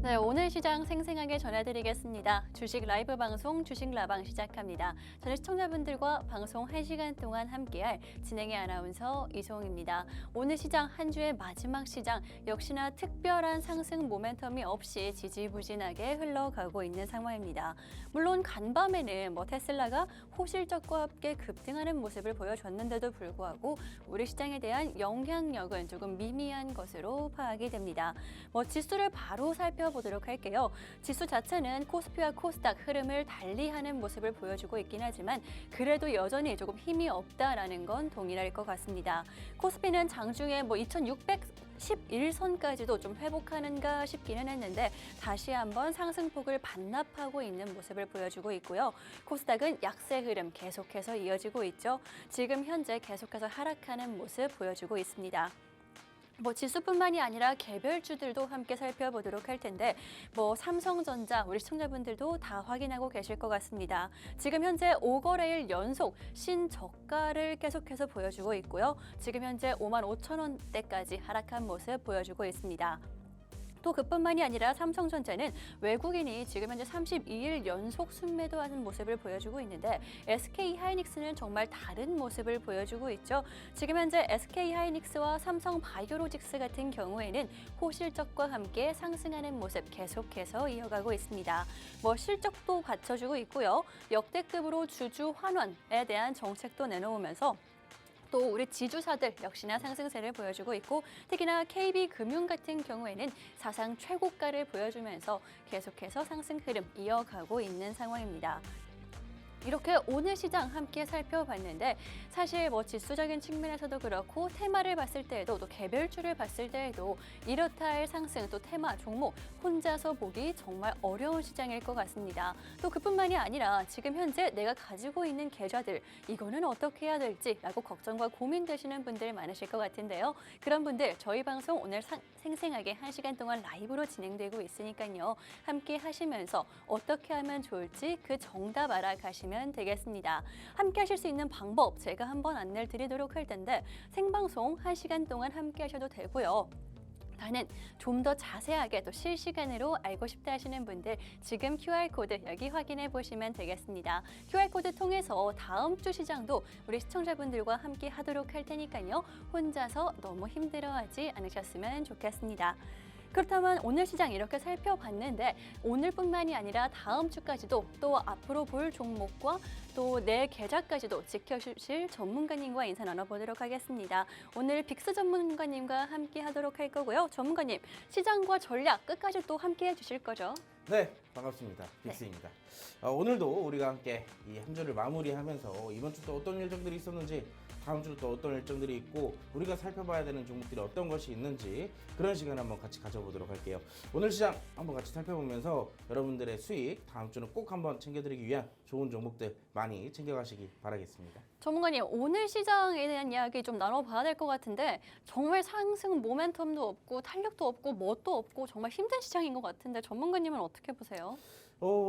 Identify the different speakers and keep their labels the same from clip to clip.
Speaker 1: 네, 오늘 시장 생생하게 전해드리겠습니다. 주식 라이브 방송 주식 라방 시작합니다. 저는 시청자분들과 방송 1시간 동안 함께할 진행의 아나운서 이소홍입니다. 오늘 시장 한 주의 마지막 시장 역시나 특별한 상승 모멘텀이 없이 지지부진하게 흘러가고 있는 상황입니다. 물론 간밤에는 테슬라가 호실적과 함께 급등하는 모습을 보여줬는데도 불구하고 우리 시장에 대한 영향력은 조금 미미한 것으로 파악이 됩니다. 지수를 바로 살펴보도록 할게요. 지수 자체는 코스피와 코스닥 흐름을 달리하는 모습을 보여주고 있긴 하지만 그래도 여전히 조금 힘이 없다라는 건 동일할 것 같습니다. 코스피는 장중에 2611선까지도 좀 회복하는가 싶기는 했는데 다시 한번 상승폭을 반납하고 있는 모습을 보여주고 있고요. 코스닥은 약세 흐름 계속해서 이어지고 있죠. 지금 현재 계속해서 하락하는 모습 보여주고 있습니다. 지수뿐만이 아니라 개별주들도 함께 살펴보도록 할 텐데 삼성전자 우리 시청자분들도 다 확인하고 계실 것 같습니다. 지금 현재 5거래일 연속 신저가를 계속해서 보여주고 있고요. 지금 현재 55,000원대까지 하락한 모습 보여주고 있습니다. 또 그뿐만이 아니라 삼성전자는 외국인이 지금 현재 32일 연속 순매도하는 모습을 보여주고 있는데 SK하이닉스는 정말 다른 모습을 보여주고 있죠. 지금 현재 SK하이닉스와 삼성바이오로직스 같은 경우에는 호실적과 함께 상승하는 모습 계속해서 이어가고 있습니다. 실적도 받쳐주고 있고요. 역대급으로 주주 환원에 대한 정책도 내놓으면서 또 우리 지주사들 역시나 상승세를 보여주고 있고 특히나 KB금융 같은 경우에는 사상 최고가를 보여주면서 계속해서 상승 흐름 이어가고 있는 상황입니다. 이렇게 오늘 시장 함께 살펴봤는데 사실 지수적인 측면에서도 그렇고 테마를 봤을 때에도 또 개별주를 봤을 때에도 이렇다 할 상승 또 테마 종목 혼자서 보기 정말 어려운 시장일 것 같습니다. 또 그뿐만이 아니라 지금 현재 내가 가지고 있는 계좌들 이거는 어떻게 해야 될지라고 걱정과 고민되시는 분들 많으실 것 같은데요. 그런 분들 저희 방송 오늘 생생하게 1시간 동안 라이브로 진행되고 있으니까요. 함께 하시면서 어떻게 하면 좋을지 그 정답 알아가시면 되겠습니다. 함께 하실 수 있는 방법 제가 한번 안내를 드리도록 할 텐데 생방송 1시간 동안 함께 하셔도 되고요. 나는 좀 더 자세하게 또 실시간으로 알고 싶다 하시는 분들 지금 QR코드 여기 확인해 보시면 되겠습니다. QR코드 통해서 다음 주 시장도 우리 시청자분들과 함께 하도록 할 테니까요. 혼자서 너무 힘들어하지 않으셨으면 좋겠습니다. 그렇다면 오늘 시장 이렇게 살펴봤는데 오늘뿐만이 아니라 다음 주까지도 또 앞으로 볼 종목과 또 내 계좌까지도 지켜주실 전문가님과 인사 나눠보도록 하겠습니다. 오늘 빅스 전문가님과 함께 하도록 할 거고요. 전문가님, 시장과 전략 끝까지 또 함께 해주실 거죠?
Speaker 2: 네, 반갑습니다. 빅스입니다. 오늘도 우리가 함께 이 한 주를 마무리하면서 이번 주 또 어떤 일정들이 있었는지 다음 주도 또 어떤 일정들이 있고 우리가 살펴봐야 되는 종목들이 어떤 것이 있는지 그런 시간 한번 같이 가져보도록 할게요. 오늘 시장 한번 같이 살펴보면서 여러분들의 수익 다음 주는 꼭 한번 챙겨드리기 위한 좋은 종목들 많이 챙겨가시기 바라겠습니다.
Speaker 1: 전문가님, 오늘 시장에 대한 이야기 좀 나눠봐야 될 것 같은데 정말 상승 모멘텀도 없고 탄력도 없고 뭣도 없고 정말 힘든 시장인 것 같은데 전문가님은 어떻게 보세요?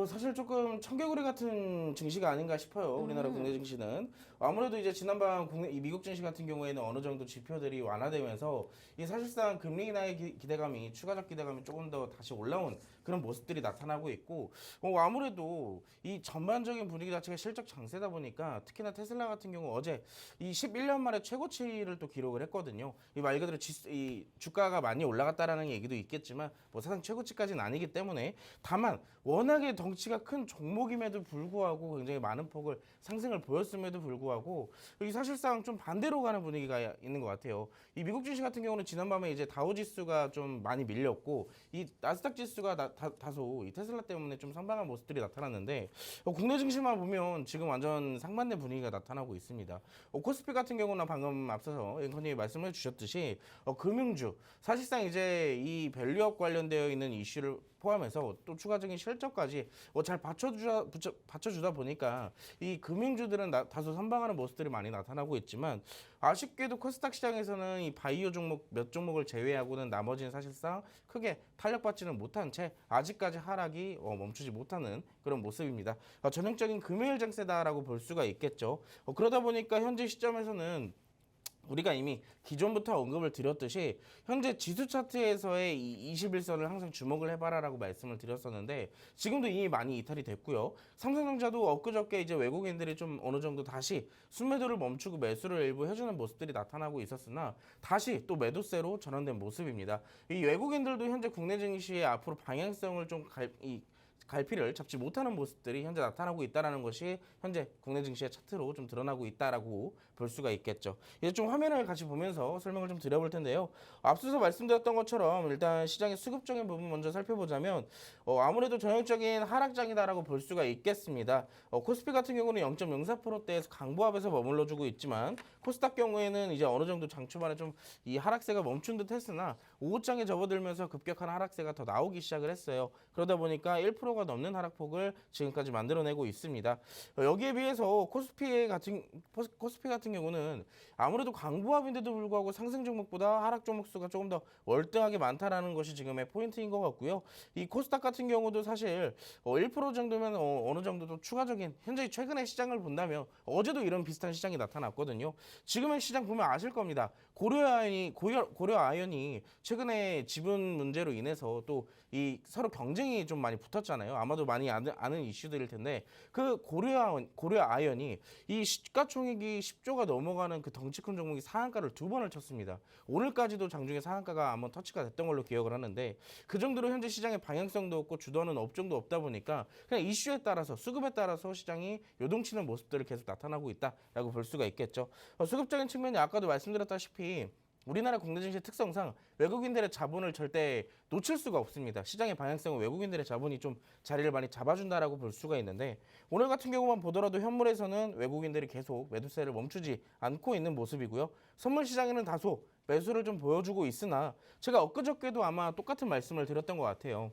Speaker 2: 사실 조금 청개구리 같은 증시가 아닌가 싶어요. 우리나라 국내 증시는. 아무래도 이제 지난번 이 미국 증시 같은 경우에는 어느 정도 지표들이 완화되면서 이 사실상 금리 인하의 기대감이 추가적 기대감이 조금 더 다시 올라온 그런 모습들이 나타나고 있고 아무래도 이 전반적인 분위기 자체가 실적 장세다 보니까 특히나 테슬라 같은 경우 어제 이 11년 만에 최고치를 또 기록을 했거든요. 이 말 그대로 이 주가가 많이 올라갔다라는 얘기도 있겠지만 사상 최고치까지는 아니기 때문에 다만 워낙에 덩치가 큰 종목임에도 불구하고 굉장히 많은 폭을 상승을 보였음에도 불구하고 이 사실상 좀 반대로 가는 분위기가 있는 것 같아요. 이 미국 증시 같은 경우는 지난밤에 이제 다우 지수가 좀 많이 밀렸고 이 나스닥 지수가 다소 이 테슬라 때문에 좀 상방한 모습들이 나타났는데 국내 증시만 보면 지금 완전 상반된 분위기가 나타나고 있습니다. 코스피 같은 경우는 방금 앞서서 앵커님이 말씀해 주셨듯이 금융주 사실상 이제 이 밸류업 관련되어 있는 이슈를 포함해서 또 추가적인 실적까지 잘 받쳐주다 보니까 이 금융주들은 다소 선방하는 모습들이 많이 나타나고 있지만 아쉽게도 코스닥 시장에서는 이 바이오 종목 몇 종목을 제외하고는 나머지는 사실상 크게 탄력받지는 못한 채 아직까지 하락이 멈추지 못하는 그런 모습입니다. 전형적인 금요일 장세다라고 볼 수가 있겠죠. 그러다 보니까 현재 시점에서는 우리가 이미 기존부터 언급을 드렸듯이 현재 지수 차트에서의 이 21선을 항상 주목을 해봐라라고 말씀을 드렸었는데 지금도 이미 많이 이탈이 됐고요. 삼성전자도 엊그저께 이제 외국인들이 좀 어느 정도 다시 순매도를 멈추고 매수를 일부 해주는 모습들이 나타나고 있었으나 다시 또 매도세로 전환된 모습입니다. 이 외국인들도 현재 국내 증시의 앞으로 방향성을 좀 갈피를 잡지 못하는 모습들이 현재 나타나고 있다는 것이 현재 국내 증시의 차트로 좀 드러나고 있다라고 볼 수가 있겠죠. 이제 좀 화면을 같이 보면서 설명을 좀 드려볼 텐데요. 앞서서 말씀드렸던 것처럼 일단 시장의 수급적인 부분 먼저 살펴보자면 아무래도 전형적인 하락장이다라고 볼 수가 있겠습니다. 코스피 같은 경우는 0.04%대에서 강보합에서 머물러주고 있지만 코스닥 경우에는 이제 어느 정도 장 초반에 좀 이 하락세가 멈춘 듯 했으나 오후장에 접어들면서 급격한 하락세가 더 나오기 시작을 했어요. 그러다 보니까 1%가 넘는 하락폭을 지금까지 만들어내고 있습니다. 여기에 비해서 코스피 같은 경우는 아무래도 강보합인데도 불구하고 상승 종목보다 하락 종목 수가 조금 더 월등하게 많다라는 것이 지금의 포인트인 것 같고요. 이 코스닥 같은 경우도 사실 1% 정도면 어느 정도 추가적인 현재 최근의 시장을 본다면 어제도 이런 비슷한 시장이 나타났거든요. 지금의 시장 보면 아실 겁니다. 고려아연이 최근에 지분 문제로 인해서 또 이 서로 경쟁이 좀 많이 붙었잖아요. 아마도 많이 아는 이슈들일 텐데 그 고려아연이 이 시가총액이 10조가 넘어가는 그 덩치 큰 종목이 상한가를 2번을 쳤습니다. 오늘까지도 장중에 상한가가 한번 터치가 됐던 걸로 기억을 하는데 그 정도로 현재 시장의 방향성도 없고 주도하는 업종도 없다 보니까 그냥 이슈에 따라서 수급에 따라서 시장이 요동치는 모습들을 계속 나타나고 있다라고 볼 수가 있겠죠. 수급적인 측면이 아까도 말씀드렸다시피 우리나라 국내 증시 특성상 외국인들의 자본을 절대 놓칠 수가 없습니다. 시장의 방향성은 외국인들의 자본이 좀 자리를 많이 잡아준다라고 볼 수가 있는데 오늘 같은 경우만 보더라도 현물에서는 외국인들이 계속 매도세를 멈추지 않고 있는 모습이고요. 선물 시장에는 다소 매수를 좀 보여주고 있으나 제가 엊그저께도 아마 똑같은 말씀을 드렸던 것 같아요.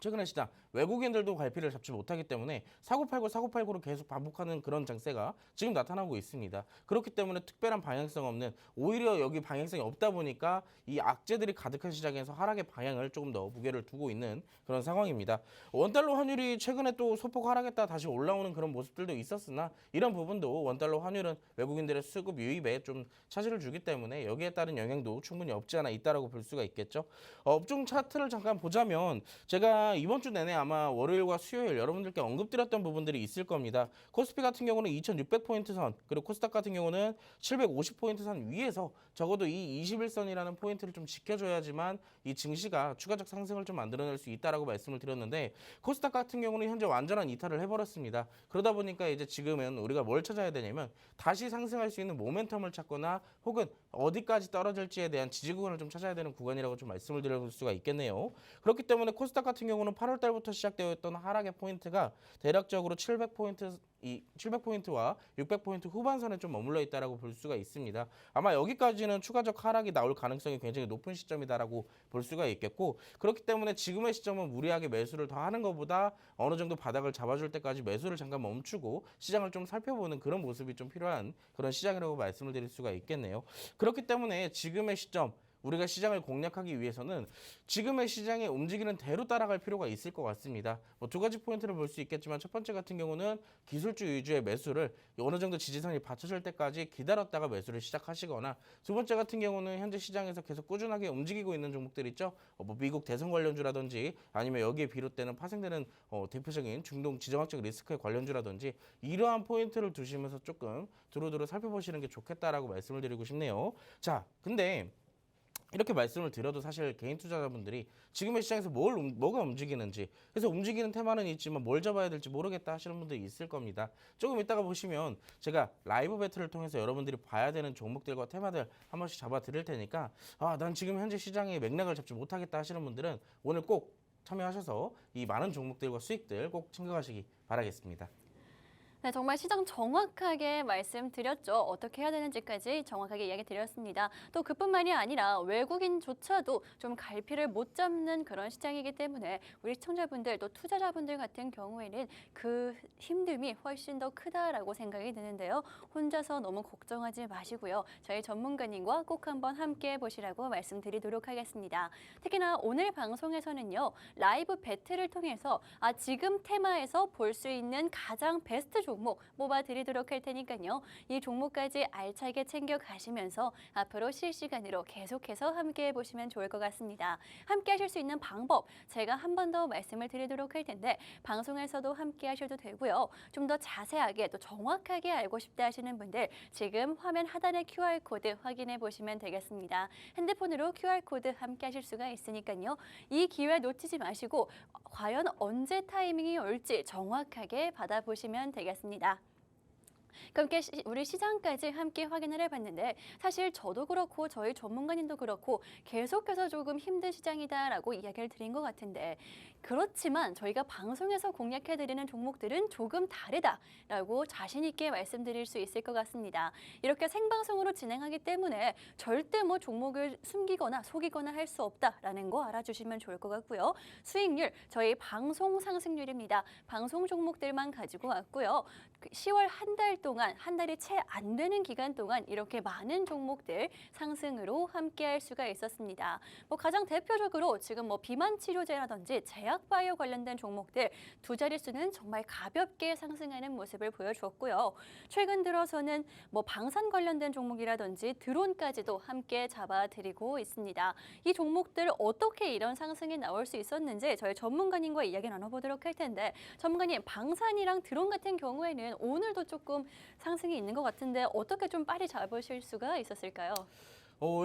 Speaker 2: 최근의 시장 외국인들도 갈피를 잡지 못하기 때문에 사고팔고로 계속 반복하는 그런 장세가 지금 나타나고 있습니다. 그렇기 때문에 특별한 방향성 없는 오히려 여기 방향성이 없다 보니까 이 악재들이 가득한 시장에서 하락의 방향을 조금 더 무게를 두고 있는 그런 상황입니다. 원달러 환율이 최근에 또 소폭 하락했다 다시 올라오는 그런 모습들도 있었으나 이런 부분도 원달러 환율은 외국인들의 수급 유입에 좀 차질을 주기 때문에 여기에 따른 영향도 충분히 없지 않아 있다라고 볼 수가 있겠죠. 업종 차트를 잠깐 보자면 제가 이번 주 내내 아마 월요일과 수요일 여러분들께 언급드렸던 부분들이 있을 겁니다. 코스피 같은 경우는 2600포인트 선, 그리고 코스닥 같은 경우는 750포인트 선 위에서 적어도 이 21선이라는 포인트를 좀 지켜줘야지만 이 증시가 추가적 상승을 좀 만들어낼 수 있다라고 말씀을 드렸는데 코스닥 같은 경우는 현재 완전한 이탈을 해버렸습니다. 그러다 보니까 이제 지금은 우리가 뭘 찾아야 되냐면 다시 상승할 수 있는 모멘텀을 찾거나 혹은 어디까지 떨어질지에 대한 지지 구간을 좀 찾아야 되는 구간이라고 좀 말씀을 드릴 수가 있겠네요. 그렇기 때문에 코스닥 같은 경우는 8월 달부터 시작되어 있던 하락의 포인트가 대략적으로 700포인트와 600포인트 후반선에 좀 머물러 있다라고 볼 수가 있습니다. 아마 여기까지는 추가적 하락이 나올 가능성이 굉장히 높은 시점이다라고 볼 수가 있겠고 그렇기 때문에 지금의 시점은 무리하게 매수를 더 하는 것보다 어느 정도 바닥을 잡아줄 때까지 매수를 잠깐 멈추고 시장을 좀 살펴보는 그런 모습이 좀 필요한 그런 시장이라고 말씀을 드릴 수가 있겠네요. 그렇기 때문에 지금의 시점 우리가 시장을 공략하기 위해서는 지금의 시장에 움직이는 대로 따라갈 필요가 있을 것 같습니다. 두 가지 포인트를 볼 수 있겠지만 첫 번째 같은 경우는 기술주 위주의 매수를 어느 정도 지지선이 받쳐질 때까지 기다렸다가 매수를 시작하시거나 두 번째 같은 경우는 현재 시장에서 계속 꾸준하게 움직이고 있는 종목들 있죠. 미국 대선 관련주라든지 아니면 여기에 비롯되는 파생되는 대표적인 중동 지정학적 리스크의 관련주라든지 이러한 포인트를 두시면서 조금 두루두루 살펴보시는 게 좋겠다라고 말씀을 드리고 싶네요. 자, 근데 이렇게 말씀을 드려도 사실 개인 투자자분들이 지금의 시장에서 뭐가 움직이는지 그래서 움직이는 테마는 있지만 뭘 잡아야 될지 모르겠다 하시는 분들이 있을 겁니다. 조금 이따가 보시면 제가 라이브 배틀을 통해서 여러분들이 봐야 되는 종목들과 테마들 한 번씩 잡아 드릴 테니까 난 지금 현재 시장의 맥락을 잡지 못하겠다 하시는 분들은 오늘 꼭 참여하셔서 이 많은 종목들과 수익들 꼭 챙겨가시기 바라겠습니다.
Speaker 1: 네, 정말 시장 정확하게 말씀드렸죠. 어떻게 해야 되는지까지 정확하게 이야기 드렸습니다. 또 그뿐만이 아니라 외국인조차도 좀 갈피를 못 잡는 그런 시장이기 때문에 우리 시청자분들 또 투자자분들 같은 경우에는 그 힘듦이 훨씬 더 크다라고 생각이 드는데요. 혼자서 너무 걱정하지 마시고요. 저희 전문가님과 꼭 한번 함께 보시라고 말씀드리도록 하겠습니다. 특히나 오늘 방송에서는요. 라이브 배틀을 통해서 지금 테마에서 볼 수 있는 가장 베스트 종목 뽑아드리도록 할 테니까요. 이 종목까지 알차게 챙겨 가시면서 앞으로 실시간으로 계속해서 함께 해보시면 좋을 것 같습니다. 함께 하실 수 있는 방법 제가 한 번 더 말씀을 드리도록 할 텐데 방송에서도 함께 하셔도 되고요. 좀 더 자세하게 또 정확하게 알고 싶다 하시는 분들 지금 화면 하단의 QR코드 확인해 보시면 되겠습니다. 핸드폰으로 QR코드 함께 하실 수가 있으니까요. 이 기회 놓치지 마시고 과연 언제 타이밍이 올지 정확하게 받아보시면 되겠습니다. 그렇게 우리 시장까지 함께 확인을 해봤는데 사실 저도 그렇고 저희 전문가님도 그렇고 계속해서 조금 힘든 시장이다라고 이야기를 드린 것 같은데 그렇지만 저희가 방송에서 공략해드리는 종목들은 조금 다르다라고 자신 있게 말씀드릴 수 있을 것 같습니다. 이렇게 생방송으로 진행하기 때문에 절대 뭐 종목을 숨기거나 속이거나 할 수 없다라는 거 알아주시면 좋을 것 같고요. 수익률 저희 방송 상승률입니다. 방송 종목들만 가지고 왔고요. 10월 한 달 동안 한 달이 채 안 되는 기간 동안 이렇게 많은 종목들 상승으로 함께할 수가 있었습니다. 뭐 가장 대표적으로 지금 뭐 비만 치료제라든지 제약 바이오 관련된 종목들 두 자릿수는 정말 가볍게 상승하는 모습을 보여주었고요. 최근 들어서는 뭐 방산 관련된 종목이라든지 드론까지도 함께 잡아드리고 있습니다. 이 종목들 어떻게 이런 상승이 나올 수 있었는지 저희 전문가님과 이야기 나눠보도록 할 텐데 전문가님 방산이랑 드론 같은 경우에는 오늘도 조금 상승이 있는 것 같은데 어떻게 좀 빨리 잡으실 수가 있었을까요?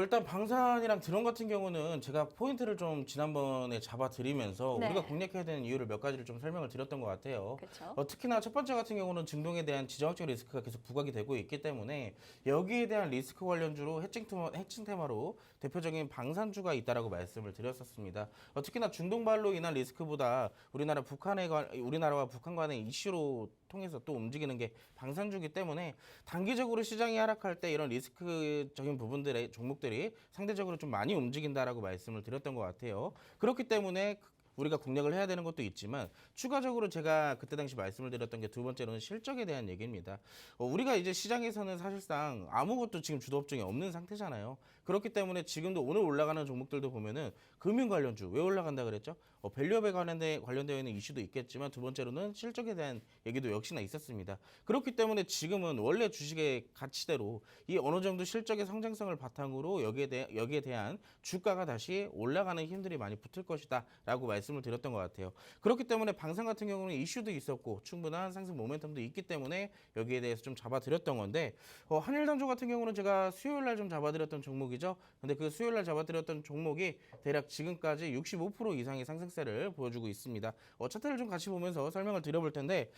Speaker 2: 일단 방산이랑 드론 같은 경우는 제가 포인트를 좀 지난번에 잡아드리면서
Speaker 1: 네.
Speaker 2: 우리가 공략해야 되는 이유를 몇 가지를 좀 설명을 드렸던 것 같아요.
Speaker 1: 그렇죠.
Speaker 2: 특히나 첫 번째 같은 경우는 증동에 대한 지정학적 리스크가 계속 부각이 되고 있기 때문에 여기에 대한 리스크 관련주로 해칭 테마로 대표적인 방산주가 있다라고 말씀을 드렸었습니다. 특히나 중동발로 인한 리스크보다 우리나라와 북한 간의 이슈로 통해서 또 움직이는 게 방산주기 때문에 단기적으로 시장이 하락할 때 이런 리스크적인 부분들의 종목들이 상대적으로 좀 많이 움직인다라고 말씀을 드렸던 것 같아요. 그렇기 때문에 우리가 공략을 해야 되는 것도 있지만 추가적으로 제가 그때 당시 말씀을 드렸던 게 두 번째로는 실적에 대한 얘기입니다. 우리가 이제 시장에서는 사실상 아무것도 지금 주도 업종이 없는 상태잖아요. 그렇기 때문에 지금도 오늘 올라가는 종목들도 보면은 금융 관련주 왜 올라간다 그랬죠? 밸류업에 관련되어 있는 이슈도 있겠지만 두 번째로는 실적에 대한 얘기도 역시나 있었습니다. 그렇기 때문에 지금은 원래 주식의 가치대로 이 어느 정도 실적의 성장성을 바탕으로 여기에 대한 주가가 다시 올라가는 힘들이 많이 붙을 것이다라고 말씀을 드렸던 것 같아요. 그렇기 때문에 방산 같은 경우는 이슈도 있었고 충분한 상승 모멘텀도 있기 때문에 여기에 대해서 좀 잡아드렸던 건데 한일단조 같은 경우는 제가 수요일날 좀 잡아드렸던 종목이죠. 근데 그 수요일날 잡아드렸던 종목이 대략 지금까지 65% 이상의 상승세를 보여주고 있습니다. 차트를 좀 같이 보면서 설명을 드려볼 텐데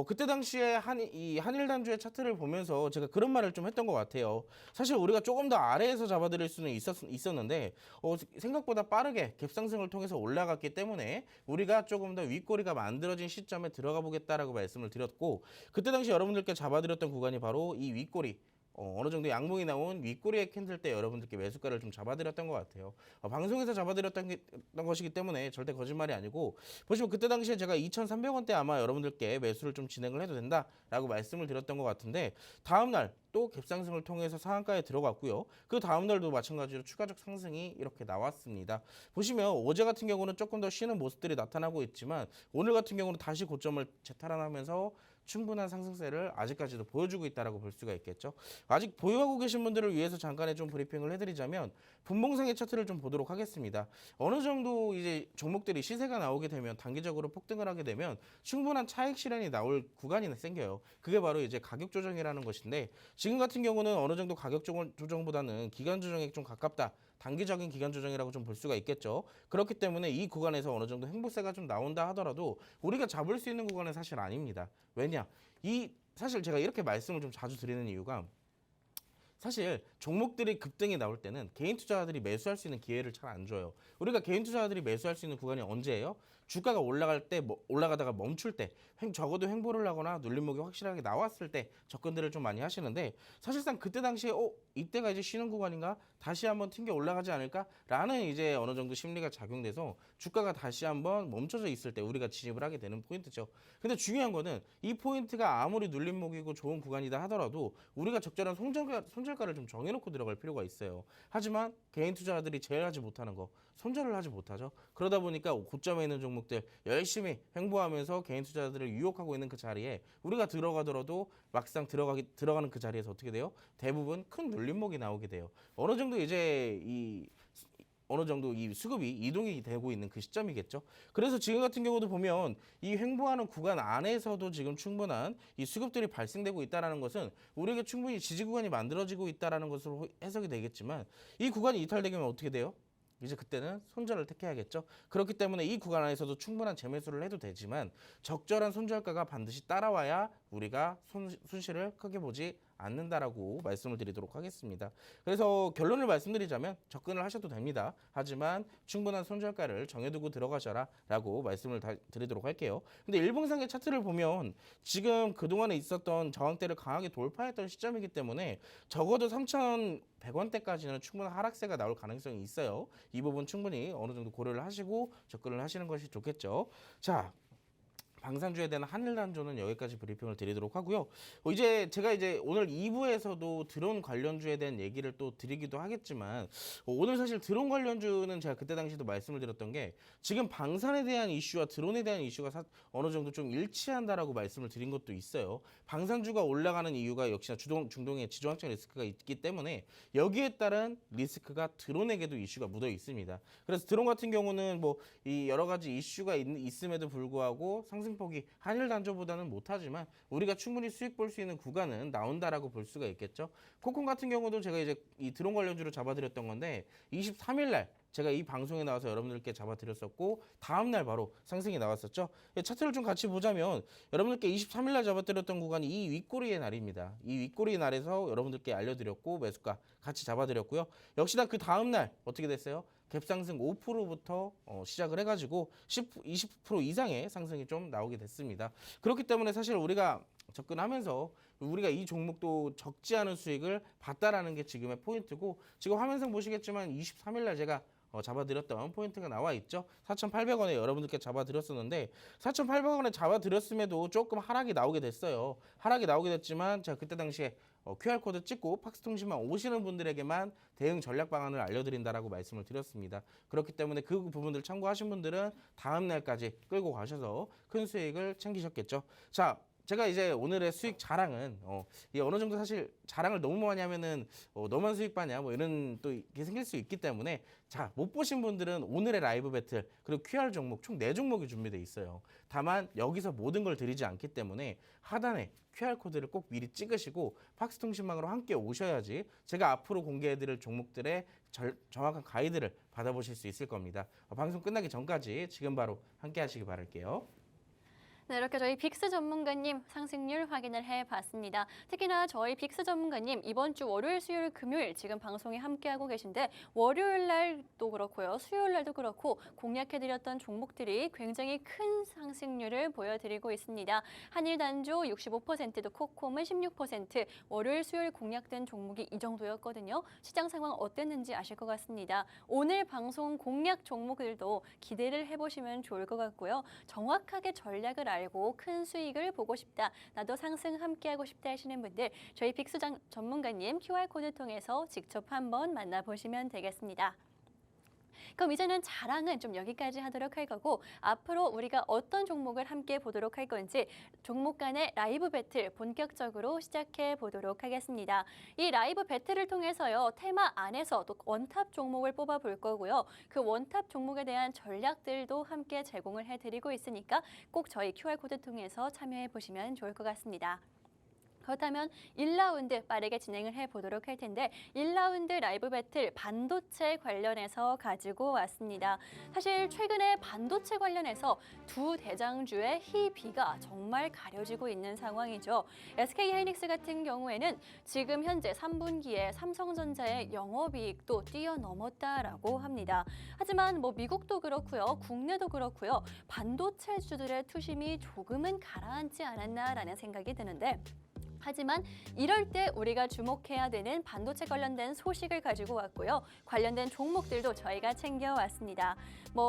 Speaker 2: 그때 당시에 한일단조의 차트를 보면서 제가 그런 말을 좀 했던 것 같아요. 사실 우리가 조금 더 아래에서 잡아드릴 수는 있었는데 생각보다 빠르게 갭상승을 통해서 올라갔기 때문에 우리가 조금 더 윗꼬리가 만들어진 시점에 들어가 보겠다라고 말씀을 드렸고 그때 당시 여러분들께 잡아드렸던 구간이 바로 이 윗꼬리 어느 정도 양봉이 나온 윗꼬리의 캔들 때 여러분들께 매수가를 좀 잡아드렸던 것 같아요. 방송에서 잡아드렸던 것이기 때문에 절대 거짓말이 아니고 보시면 그때 당시에 제가 2,300원대 아마 여러분들께 매수를 좀 진행을 해도 된다라고 말씀을 드렸던 것 같은데 다음날 또 갭상승을 통해서 상한가에 들어갔고요. 그 다음날도 마찬가지로 추가적 상승이 이렇게 나왔습니다. 보시면 어제 같은 경우는 조금 더 쉬는 모습들이 나타나고 있지만 오늘 같은 경우는 다시 고점을 재탈환하면서 충분한 상승세를 아직까지도 보여주고 있다라고 볼 수가 있겠죠. 아직 보유하고 계신 분들을 위해서 잠깐의 좀 브리핑을 해드리자면 분봉상의 차트를 좀 보도록 하겠습니다. 어느 정도 이제 종목들이 시세가 나오게 되면 단기적으로 폭등을 하게 되면 충분한 차익 실현이 나올 구간이 생겨요. 그게 바로 이제 가격 조정이라는 것인데 지금 같은 경우는 어느 정도 가격 조정보다는 기간 조정에 좀 가깝다. 단기적인 기간 조정이라고 좀 볼 수가 있겠죠. 그렇기 때문에 이 구간에서 어느 정도 행보세가 좀 나온다 하더라도 우리가 잡을 수 있는 구간은 사실 아닙니다. 왜냐? 사실 제가 이렇게 말씀을 좀 자주 드리는 이유가 사실 종목들이 급등이 나올 때는 개인 투자자들이 매수할 수 있는 기회를 잘 안 줘요. 우리가 개인 투자자들이 매수할 수 있는 구간이 언제예요? 주가가 올라갈 때 올라가다가 멈출 때 적어도 횡보를 하거나 눌림목이 확실하게 나왔을 때 접근들을 좀 많이 하시는데 사실상 그때 당시에 이때가 이제 쉬는 구간인가 다시 한번 튕겨 올라가지 않을까라는 이제 어느 정도 심리가 작용돼서 주가가 다시 한번 멈춰져 있을 때 우리가 진입을 하게 되는 포인트죠. 근데 중요한 거는 이 포인트가 아무리 눌림목이고 좋은 구간이다 하더라도 우리가 적절한 손절가를 좀 정해놓고 들어갈 필요가 있어요. 하지만 개인 투자자들이 제일 하지 못하는 거 손절을 하지 못하죠. 그러다 보니까 고점에 있는 종목들 열심히 횡보하면서 개인 투자자들을 유혹하고 있는 그 자리에 우리가 들어가더라도 막상 들어가는 그 자리에서 어떻게 돼요? 대부분 큰 눌림목이 나오게 돼요. 어느 정도 이 수급이 이동이 되고 있는 그 시점이겠죠. 그래서 지금 같은 경우도 보면 이 횡보하는 구간 안에서도 지금 충분한 이 수급들이 발생되고 있다는 것은 우리에게 충분히 지지 구간이 만들어지고 있다는 것으로 해석이 되겠지만 이 구간이 이탈되면 어떻게 돼요? 이제 그때는 손절을 택해야겠죠. 그렇기 때문에 이 구간 안에서도 충분한 재매수를 해도 되지만 적절한 손절가가 반드시 따라와야 우리가 손실을 크게 보지 않는다라고 말씀을 드리도록 하겠습니다. 그래서 결론을 말씀드리자면 접근을 하셔도 됩니다. 하지만 충분한 손절가를 정해두고 들어가셔라 라고 말씀을 드리도록 할게요. 근데 일봉상의 차트를 보면 지금 그동안에 있었던 저항대를 강하게 돌파했던 시점이기 때문에 적어도 3,100원대까지는 충분한 하락세가 나올 가능성이 있어요. 이 부분 충분히 어느 정도 고려를 하시고 접근을 하시는 것이 좋겠죠. 자, 방산주에 대한 한일단조는 여기까지 브리핑을 드리도록 하고요. 제가 오늘 2부에서도 드론 관련주에 대한 얘기를 또 드리기도 하겠지만 오늘 사실 드론 관련주는 제가 그때 당시도 말씀을 드렸던 게 지금 방산에 대한 이슈와 드론에 대한 이슈가 어느 정도 좀 일치한다라고 말씀을 드린 것도 있어요. 방산주가 올라가는 이유가 역시나 중동의 지정학적 리스크가 있기 때문에 여기에 따른 리스크가 드론에게도 이슈가 묻어 있습니다. 그래서 드론 같은 경우는 이 여러 가지 이슈가 있음에도 불구하고 상승폭이 한일 단조보다는 못하지만 우리가 충분히 수익 볼 수 있는 구간은 나온다라고 볼 수가 있겠죠. 코콘 같은 경우도 제가 이 드론 관련주로 잡아드렸던 건데 23일 날 제가 이 방송에 나와서 여러분들께 잡아드렸었고 다음날 바로 상승이 나왔었죠. 차트를 좀 같이 보자면 여러분들께 23일 날 잡아드렸던 구간이 이 윗꼬리의 날입니다. 이 윗꼬리의 날에서 여러분들께 알려드렸고 매수가 같이 잡아드렸고요. 역시나 그 다음날 어떻게 됐어요? 갭상승 5%부터 시작을 해가지고 20% 이상의 상승이 좀 나오게 됐습니다. 그렇기 때문에 사실 우리가 접근하면서 우리가 이 종목도 적지 않은 수익을 봤다라는 게 지금의 포인트고 지금 화면상 보시겠지만 23일 날 제가 잡아드렸던 포인트가 나와 있죠. 4,800원에 여러분들께 잡아드렸었는데 4,800원에 잡아드렸음에도 조금 하락이 나오게 됐어요. 하락이 나오게 됐지만 제가 그때 당시에 QR코드 찍고 팍스통신만 오시는 분들에게만 대응 전략 방안을 알려드린다라고 말씀을 드렸습니다. 그렇기 때문에 그 부분들 참고하신 분들은 다음 날까지 끌고 가셔서 큰 수익을 챙기셨겠죠. 자, 제가 오늘의 수익 자랑은 어느 정도 사실 자랑을 너무 많이 하면은 너만 수익 받냐 이런 또 이게 생길 수 있기 때문에 자, 못 보신 분들은 오늘의 라이브 배틀 그리고 QR 종목 총 4종목이 준비되어 있어요. 다만 여기서 모든 걸 드리지 않기 때문에 하단에 QR코드를 꼭 미리 찍으시고 팍스통신망으로 함께 오셔야지 제가 앞으로 공개해드릴 종목들의 정확한 가이드를 받아보실 수 있을 겁니다. 방송 끝나기 전까지 지금 바로 함께 하시기 바랄게요.
Speaker 1: 네, 이렇게 저희 빅스 전문가님 상승률 확인을 해봤습니다. 특히나 저희 빅스 전문가님 이번 주 월요일, 수요일, 금요일 지금 방송에 함께하고 계신데 월요일 날도 그렇고요. 수요일 날도 그렇고 공략해드렸던 종목들이 굉장히 큰 상승률을 보여드리고 있습니다. 한일단조 65%도 코콤은 16%, 월요일, 수요일 공략된 종목이 이 정도였거든요. 시장 상황 어땠는지 아실 것 같습니다. 오늘 방송 공략 종목들도 기대를 해보시면 좋을 것 같고요. 정확하게 전략을 알고 큰 수익을 보고 싶다, 나도 상승 함께하고 싶다 하시는 분들 저희 빅스 전문가님 QR코드 통해서 직접 한번 만나보시면 되겠습니다. 그럼 이제는 자랑은 좀 여기까지 하도록 할 거고 앞으로 우리가 어떤 종목을 함께 보도록 할 건지 종목 간의 라이브 배틀 본격적으로 시작해 보도록 하겠습니다. 이 라이브 배틀을 통해서요. 테마 안에서 또 원탑 종목을 뽑아 볼 거고요. 그 원탑 종목에 대한 전략들도 함께 제공을 해드리고 있으니까 꼭 저희 QR코드 통해서 참여해 보시면 좋을 것 같습니다. 그렇다면 1라운드 빠르게 진행을 해보도록 할 텐데 1라운드 라이브 배틀 반도체 관련해서 가지고 왔습니다. 사실 최근에 반도체 관련해서 두 대장주의 희비가 정말 가려지고 있는 상황이죠. SK하이닉스 같은 경우에는 지금 현재 3분기에 삼성전자의 영업이익도 뛰어넘었다라고 합니다. 하지만 미국도 그렇고요. 국내도 그렇고요. 반도체주들의 투심이 조금은 가라앉지 않았나라는 생각이 드는데 하지만 이럴 때 우리가 주목해야 되는 반도체 관련된 소식을 가지고 왔고요. 관련된 종목들도 저희가 챙겨왔습니다.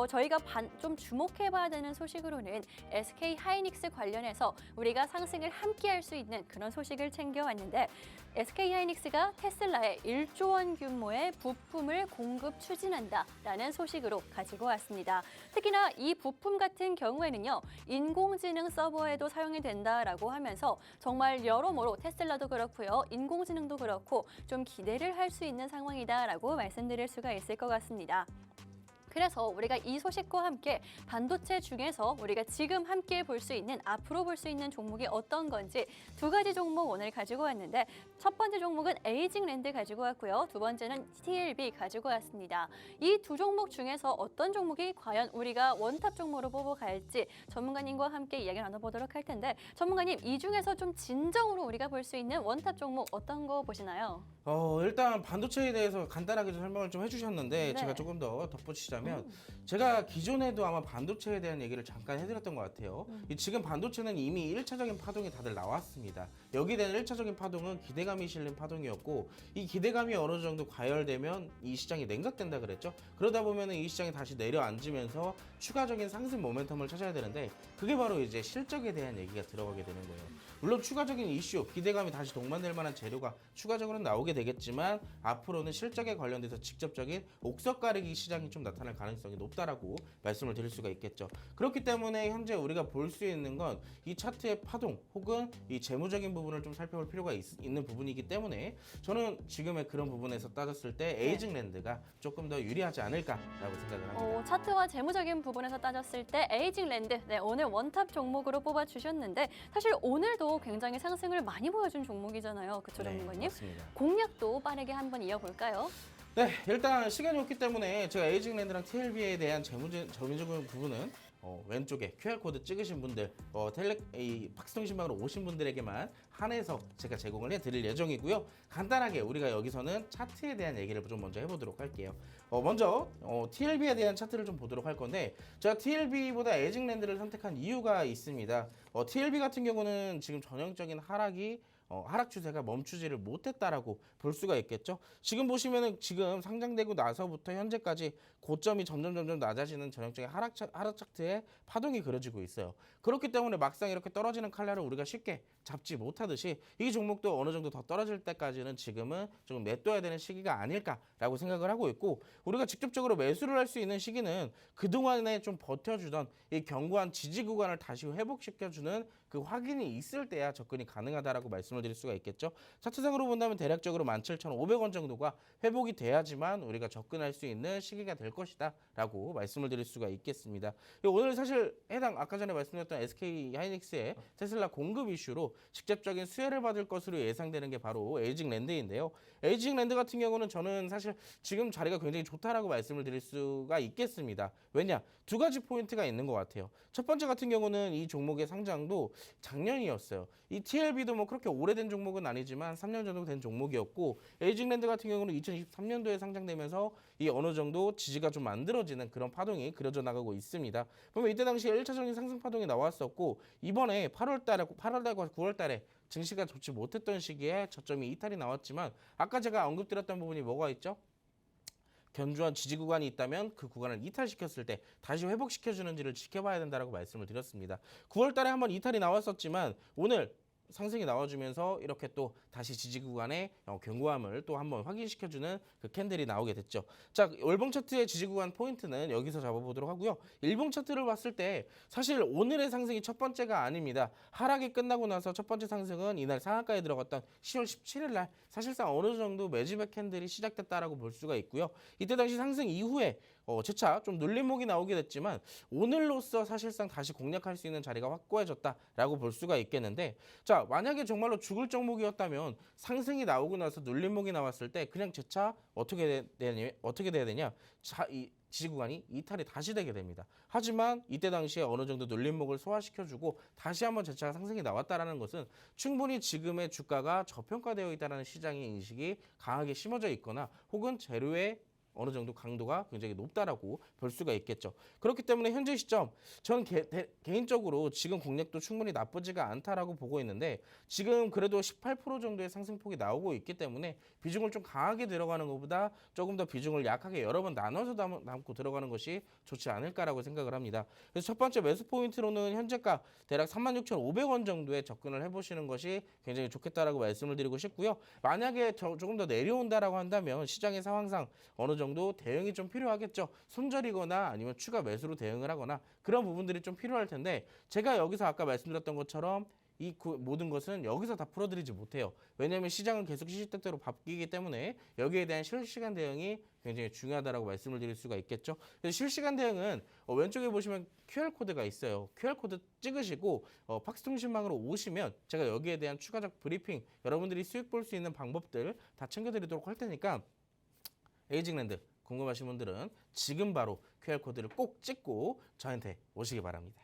Speaker 1: 저희가 좀 주목해봐야 되는 소식으로는 SK 하이닉스 관련해서 우리가 상승을 함께할 수 있는 그런 소식을 챙겨왔는데 SK 하이닉스가 테슬라에 1조 원 규모의 부품을 공급 추진한다라는 소식으로 가지고 왔습니다. 특히나 이 부품 같은 경우에는요. 인공지능 서버에도 사용이 된다라고 하면서 정말 여러모로 테슬라도 그렇고요. 인공지능도 그렇고 좀 기대를 할 수 있는 상황이다라고 말씀드릴 수가 있을 것 같습니다. 그래서 우리가 이 소식과 함께 반도체 중에서 우리가 지금 함께 볼 수 있는, 앞으로 볼 수 있는 종목이 어떤 건지 두 가지 종목 오늘 가지고 왔는데 첫 번째 종목은 에이징랜드 가지고 왔고요. 두 번째는 TLB 가지고 왔습니다. 이 두 종목 중에서 어떤 종목이 과연 우리가 원탑 종목으로 뽑아갈지 전문가님과 함께 이야기 나눠보도록 할 텐데 전문가님, 이 중에서 좀 진정으로 우리가 볼 수 있는 원탑 종목 어떤 거 보시나요?
Speaker 2: 일단 반도체에 대해서 간단하게 좀 설명을 좀 해주셨는데
Speaker 1: 네.
Speaker 2: 제가 조금 더 덧붙이자면 제가 기존에도 아마 반도체에 대한 얘기를 잠깐 해드렸던 것 같아요. 지금 반도체는 이미 1차적인 파동이 다들 나왔습니다. 여기에 대한 1차적인 파동은 기대감이 실린 파동이었고 이 기대감이 어느 정도 과열되면 이 시장이 냉각된다 그랬죠. 그러다 보면 이 시장이 다시 내려앉으면서 추가적인 상승 모멘텀을 찾아야 되는데 그게 바로 이제 실적에 대한 얘기가 들어가게 되는 거예요. 물론 추가적인 이슈, 기대감이 다시 동반될 만한 재료가 추가적으로 나오게 되겠지만 앞으로는 실적에 관련돼서 직접적인 옥석 가리기 시장이 좀 나타날 가능성이 높다라고 말씀을 드릴 수가 있겠죠. 그렇기 때문에 현재 우리가 볼 수 있는 건 이 차트의 파동 혹은 이 재무적인 부분을 좀 살펴볼 필요가 있는 부분이기 때문에 저는 지금의 그런 부분에서 따졌을 때 에이징랜드가 조금 더 유리하지 않을까라고 생각을 합니다.
Speaker 1: 차트와 재무적인 부분에서 따졌을 때 에이징랜드, 오늘 원탑 종목으로 뽑아주셨는데 사실 오늘도 굉장히 상승을 많이 보여준 종목이잖아요. 그쵸, 전문가님?
Speaker 2: 맞습니다.
Speaker 1: 공략도 빠르게 한번 이어볼까요?
Speaker 2: 네, 일단 시간이 없기 때문에 제가 에이징랜드랑 TLB에 대한 재무적인 부분은 왼쪽에 QR코드 찍으신 분들, 이 박스통신방으로 오신 분들에게만 한해서 제가 제공을 해드릴 예정이고요. 간단하게 우리가 여기서는 차트에 대한 얘기를 좀 먼저 해보도록 할게요. 먼저 TLB에 대한 차트를 좀 보도록 할 건데 제가 TLB보다 에이징랜드를 선택한 이유가 있습니다. TLB 같은 경우는 지금 전형적인 하락 추세가 멈추지를 못했다라고 볼 수가 있겠죠. 지금 보시면은 지금 상장되고 나서부터 현재까지 고점이 점점 낮아지는 전형적인 하락 차트에 파동이 그려지고 있어요. 그렇기 때문에 막상 이렇게 떨어지는 칼날을 우리가 쉽게 잡지 못하듯이 이 종목도 어느 정도 더 떨어질 때까지는 지금은 조금 냅둬야 되는 시기가 아닐까라고 생각을 하고 있고 우리가 직접적으로 매수를 할 수 있는 시기는 그동안에 좀 버텨주던 이 견고한 지지 구간을 다시 회복시켜주는 그 확인이 있을 때야 접근이 가능하다라고 말씀을 드릴 수가 있겠죠. 차트상으로 본다면 대략적으로 17,500원 정도가 회복이 돼야지만 우리가 접근할 수 있는 시기가 될 것이다 라고 말씀을 드릴 수가 있겠습니다. 오늘 사실 아까 전에 말씀드렸던 SK 하이닉스의 테슬라 공급 이슈로 직접적인 수혜를 받을 것으로 예상되는 게 바로 에이징랜드인데요. 에이징랜드 같은 경우는 저는 사실 지금 자리가 굉장히 좋다라고 말씀을 드릴 수가 있겠습니다. 왜냐? 두 가지 포인트가 있는 것 같아요. 첫 번째 같은 경우는 이 종목의 상장도 작년이었어요. 이 TLB도 그렇게 오래된 종목은 아니지만 3년 정도 된 종목이었고 에이징랜드 같은 경우는 2023년도에 상장되면서 이 어느 정도 지지가 좀 만들어지는 그런 파동이 그려져 나가고 있습니다. 보면 이때 당시에 1차적인 상승 파동이 나왔었고 이번에 8월달과 9월달에 증시가 좋지 못했던 시기에 저점이 이탈이 나왔지만 아까 제가 언급드렸던 부분이 뭐가 있죠? 견주한 지지 구간이 있다면 그 구간을 이탈시켰을 때 다시 회복시켜주는지를 지켜봐야 된다고 말씀을 드렸습니다. 9월 달에 한번 이탈이 나왔었지만 오늘 상승이 나와주면서 이렇게 또 다시 지지 구간의 견고함을 또 한번 확인시켜주는 그 캔들이 나오게 됐죠. 자, 월봉 차트의 지지 구간 포인트는 여기서 잡아보도록 하고요. 일봉 차트를 봤을 때 사실 오늘의 상승이 첫 번째가 아닙니다. 하락이 끝나고 나서 첫 번째 상승은 이날 상한가에 들어갔던 10월 17일 날 사실상 어느 정도 매집의 캔들이 시작됐다라고 볼 수가 있고요. 이때 당시 상승 이후에 재차 좀 눌림목이 나오게 됐지만 오늘로써 사실상 다시 공략할 수 있는 자리가 확고해졌다라고 볼 수가 있겠는데 자, 만약에 정말로 죽을 종목이었다면 상승이 나오고 나서 눌림목이 나왔을 때 그냥 재차 어떻게 돼야 되냐? 이 지지 구간이 이탈이 다시 되게 됩니다. 하지만 이때 당시에 어느 정도 눌림목을 소화시켜주고 다시 한번 재차 상승이 나왔다라는 것은 충분히 지금의 주가가 저평가되어 있다는 시장의 인식이 강하게 심어져 있거나 혹은 재료의 어느 정도 강도가 굉장히 높다라고 볼 수가 있겠죠. 그렇기 때문에 현재 시점 저는 개인적으로 지금 공략도 충분히 나쁘지가 않다라고 보고 있는데 지금 그래도 18% 정도의 상승폭이 나오고 있기 때문에 비중을 좀 강하게 들어가는 것보다 조금 더 비중을 약하게 여러 번 나눠서 담고 들어가는 것이 좋지 않을까라고 생각을 합니다. 그래서 첫 번째 매수 포인트로는 현재가 대략 36,500원 정도에 접근을 해보시는 것이 굉장히 좋겠다라고 말씀을 드리고 싶고요. 만약에 조금 더 내려온다라고 한다면 시장의 상황상 어느 정도 대응이 좀 필요하겠죠. 손절이거나 아니면 추가 매수로 대응을 하거나 그런 부분들이 좀 필요할 텐데 제가 여기서 아까 말씀드렸던 것처럼 이 모든 것은 여기서 다 풀어드리지 못해요. 왜냐하면 시장은 계속 시시때때로 바뀌기 때문에 여기에 대한 실시간 대응이 굉장히 중요하다라고 말씀을 드릴 수가 있겠죠. 그래서 실시간 대응은 왼쪽에 보시면 QR코드가 있어요. QR코드 찍으시고 팍스통신망으로 오시면 제가 여기에 대한 추가적 브리핑, 여러분들이 수익 볼 수 있는 방법들 다 챙겨드리도록 할 테니까 에이징랜드 궁금하신 분들은 지금 바로 QR코드를 꼭 찍고 저한테 오시기 바랍니다.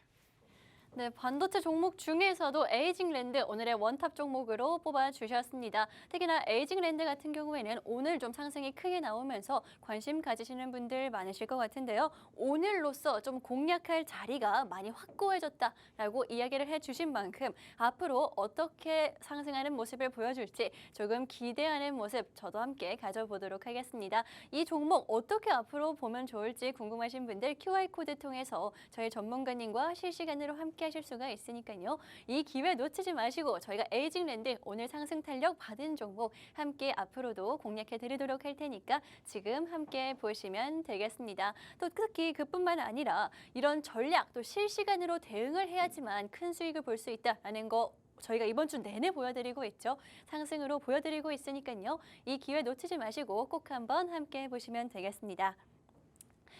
Speaker 1: 네, 반도체 종목 중에서도 에이징랜드 오늘의 원탑 종목으로 뽑아주셨습니다. 특히나 에이징랜드 같은 경우에는 오늘 좀 상승이 크게 나오면서 관심 가지시는 분들 많으실 것 같은데요. 오늘로써 좀 공략할 자리가 많이 확고해졌다라고 이야기를 해주신 만큼 앞으로 어떻게 상승하는 모습을 보여줄지 조금 기대하는 모습 저도 함께 가져보도록 하겠습니다. 이 종목 어떻게 앞으로 보면 좋을지 궁금하신 분들 QR코드 통해서 저희 전문가님과 실시간으로 함께 하실 수가 있으니까요. 이 기회 놓치지 마시고 저희가 에이징랜드 오늘 상승 탄력 받은 종목 함께 앞으로도 공략해 드리도록 할 테니까 지금 함께 보시면 되겠습니다. 또 특히 그뿐만 아니라 이런 전략 또 실시간으로 대응을 해야지만 큰 수익을 볼 수 있다라는 거 저희가 이번 주 내내 보여드리고 있죠. 상승으로 보여드리고 있으니까요. 이 기회 놓치지 마시고 꼭 한번 함께 보시면 되겠습니다.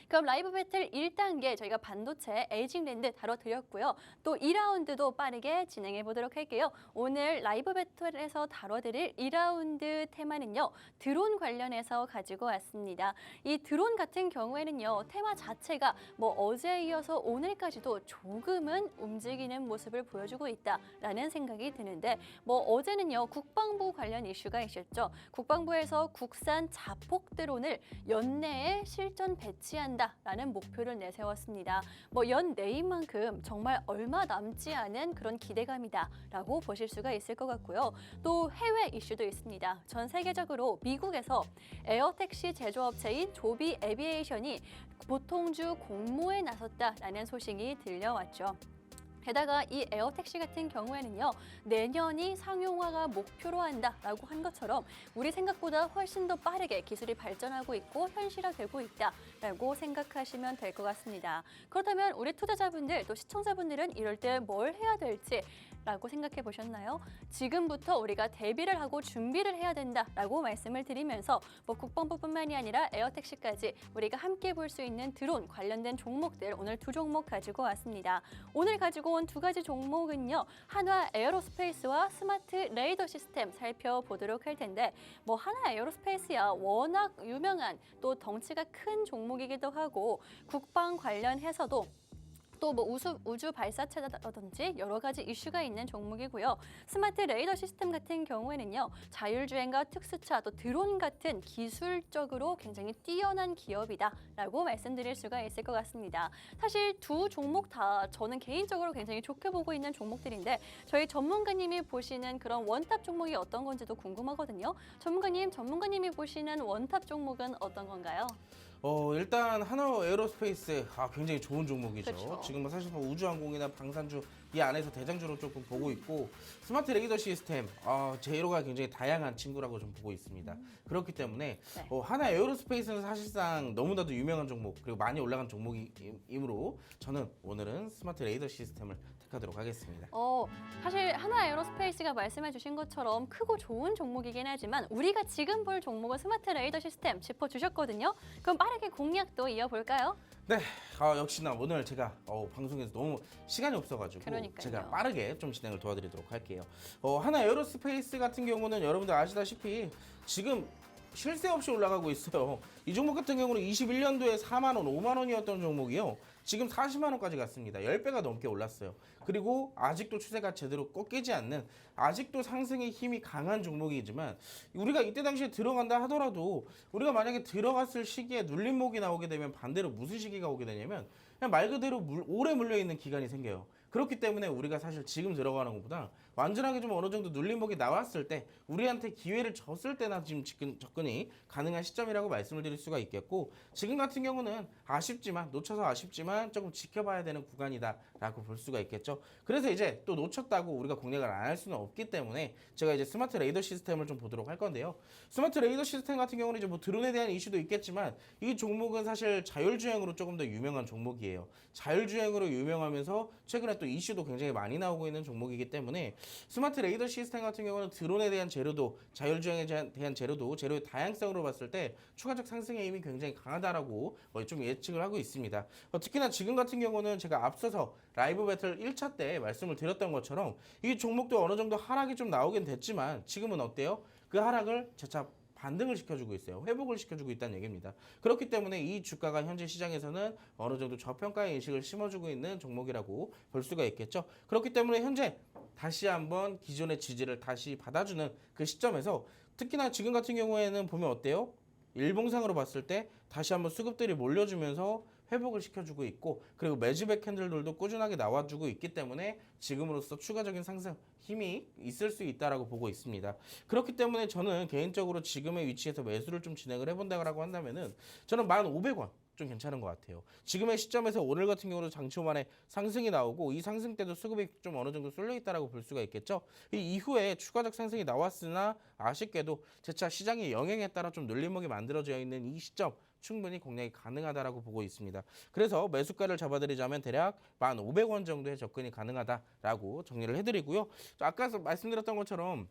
Speaker 1: 그럼 라이브 배틀 1단계 저희가 반도체 에이징랜드 다뤄드렸고요. 또 2라운드도 빠르게 진행해 보도록 할게요. 오늘 라이브 배틀에서 다뤄드릴 2라운드 테마는요. 드론 관련해서 가지고 왔습니다. 이 드론 같은 경우에는요. 테마 자체가 어제에 이어서 오늘까지도 조금은 움직이는 모습을 보여주고 있다라는 생각이 드는데 어제는요. 국방부 관련 이슈가 있었죠. 국방부에서 국산 자폭 드론을 연내에 실전 배치한 라는 목표를 내세웠습니다. 연내인 만큼 정말 얼마 남지 않은 그런 기대감이다라고 보실 수가 있을 것 같고요. 또 해외 이슈도 있습니다. 전 세계적으로 미국에서 에어택시 제조업체인 조비 에비에이션이 보통주 공모에 나섰다라는 소식이 들려왔죠. 게다가 이 에어택시 같은 경우에는요. 내년이 상용화가 목표로 한다라고 한 것처럼 우리 생각보다 훨씬 더 빠르게 기술이 발전하고 있고 현실화되고 있다라고 생각하시면 될 것 같습니다. 그렇다면 우리 투자자분들 또 시청자분들은 이럴 때 뭘 해야 될지 라고 생각해 보셨나요? 지금부터 우리가 대비를 하고 준비를 해야 된다라고 말씀을 드리면서 국방부뿐만이 아니라 에어택시까지 우리가 함께 볼 수 있는 드론 관련된 종목들 오늘 두 종목 가지고 왔습니다. 오늘 가지고 온 두 가지 종목은요. 한화 에어로스페이스와 스마트 레이더 시스템 살펴보도록 할 텐데 한화 에어로스페이스야 워낙 유명한 또 덩치가 큰 종목이기도 하고 국방 관련해서도 또 우주 발사체라든지 여러 가지 이슈가 있는 종목이고요. 스마트 레이더 시스템 같은 경우에는요. 자율주행과 특수차 또 드론 같은 기술적으로 굉장히 뛰어난 기업이다라고 말씀드릴 수가 있을 것 같습니다. 사실 두 종목 다 저는 개인적으로 굉장히 좋게 보고 있는 종목들인데 저희 전문가님이 보시는 그런 원탑 종목이 어떤 건지도 궁금하거든요. 전문가님이 보시는 원탑 종목은 어떤 건가요?
Speaker 2: 일단 한화 에어로스페이스 굉장히 좋은 종목이죠.
Speaker 1: 그쵸.
Speaker 2: 지금 사실 우주항공이나 방산주 이 안에서 대장주로 조금 보고 있고 스마트 레이더 시스템 제로가 굉장히 다양한 친구라고 좀 보고 있습니다. 그렇기 때문에
Speaker 1: 네.
Speaker 2: 한화 에어로스페이스는 사실상 너무나도 유명한 종목 그리고 많이 올라간 종목이므로 저는 오늘은 스마트 레이더 시스템을 택하도록 하겠습니다.
Speaker 1: 사실 한화 에어로스페이스가 말씀해 주신 것처럼 크고 좋은 종목이긴 하지만 우리가 지금 볼 종목은 스마트 레이더 시스템 짚어주셨거든요. 그럼 빠르게 공략도 이어볼까요?
Speaker 2: 네, 역시나 오늘 제가 방송에서 너무 시간이 없어가지고
Speaker 1: 그러니까요.
Speaker 2: 제가 빠르게 좀 진행을 도와드리도록 할게요. 한화 에어로스페이스 같은 경우는 여러분들 아시다시피 지금 쉴 새 없이 올라가고 있어요. 이 종목 같은 경우는 21년도에 4만 원, 5만 원이었던 종목이요. 지금 40만 원까지 갔습니다. 10배가 넘게 올랐어요. 그리고 아직도 추세가 제대로 꺾이지 않는 아직도 상승의 힘이 강한 종목이지만 우리가 이때 당시에 들어간다 하더라도 우리가 만약에 들어갔을 시기에 눌림목이 나오게 되면 반대로 무슨 시기가 오게 되냐면 그냥 말 그대로 오래 물려있는 기간이 생겨요. 그렇기 때문에 우리가 사실 지금 들어가는 것보다 완전하게 좀 어느 정도 눌림목이 나왔을 때 우리한테 기회를 줬을 때나 지금 접근이 가능한 시점이라고 말씀을 드릴 수가 있겠고 지금 같은 경우는 놓쳐서 아쉽지만 조금 지켜봐야 되는 구간이다라고 볼 수가 있겠죠. 그래서 이제 또 놓쳤다고 우리가 공략을 안 할 수는 없기 때문에 제가 이제 스마트 레이더 시스템을 좀 보도록 할 건데요. 스마트 레이더 시스템 같은 경우는 이제 뭐 드론에 대한 이슈도 있겠지만 이 종목은 사실 자율주행으로 조금 더 유명한 종목이에요. 자율주행으로 유명하면서 최근에 또 이슈도 굉장히 많이 나오고 있는 종목이기 때문에 스마트 레이더 시스템 같은 경우는 드론에 대한 재료도 자율주행에 대한 재료의 다양성으로 봤을 때 추가적 상승의 힘이 굉장히 강하다라고 좀 예측을 하고 있습니다. 특히나 지금 같은 경우는 제가 앞서서 라이브 배틀 1차 때 말씀을 드렸던 것처럼 이 종목도 어느 정도 하락이 좀 나오긴 됐지만 지금은 어때요? 그 하락을 재차 반등을 시켜주고 있어요. 회복을 시켜주고 있다는 얘기입니다. 그렇기 때문에 이 주가가 현재 시장에서는 어느 정도 저평가의 인식을 심어주고 있는 종목이라고 볼 수가 있겠죠. 그렇기 때문에 현재 다시 한번 기존의 지지를 다시 받아주는 그 시점에서 특히나 지금 같은 경우에는 보면 어때요? 일봉상으로 봤을 때 다시 한번 수급들이 몰려주면서 회복을 시켜주고 있고 그리고 매집의 캔들들도 꾸준하게 나와주고 있기 때문에 지금으로서 추가적인 상승 힘이 있을 수 있다라고 보고 있습니다. 그렇기 때문에 저는 개인적으로 지금의 위치에서 매수를 좀 진행을 해본다고 한다면은 저는 1,500원 좀 괜찮은 것 같아요. 지금의 시점에서 오늘 같은 경우도 장치 후반에 상승이 나오고 이 상승 때도 수급이 좀 어느 정도 쏠려 있다라고 볼 수가 있겠죠. 이 이후에 추가적 상승이 나왔으나 아쉽게도 재차 시장의 영향에 따라 좀 눌림목이 만들어져 있는 이 시점 충분히 공략이 가능하다라고 보고 있습니다. 그래서 매수가를 잡아드리자면 대략 1,500원 정도의 접근이 가능하다라고 정리를 해드리고요. 아까 말씀드렸던 것처럼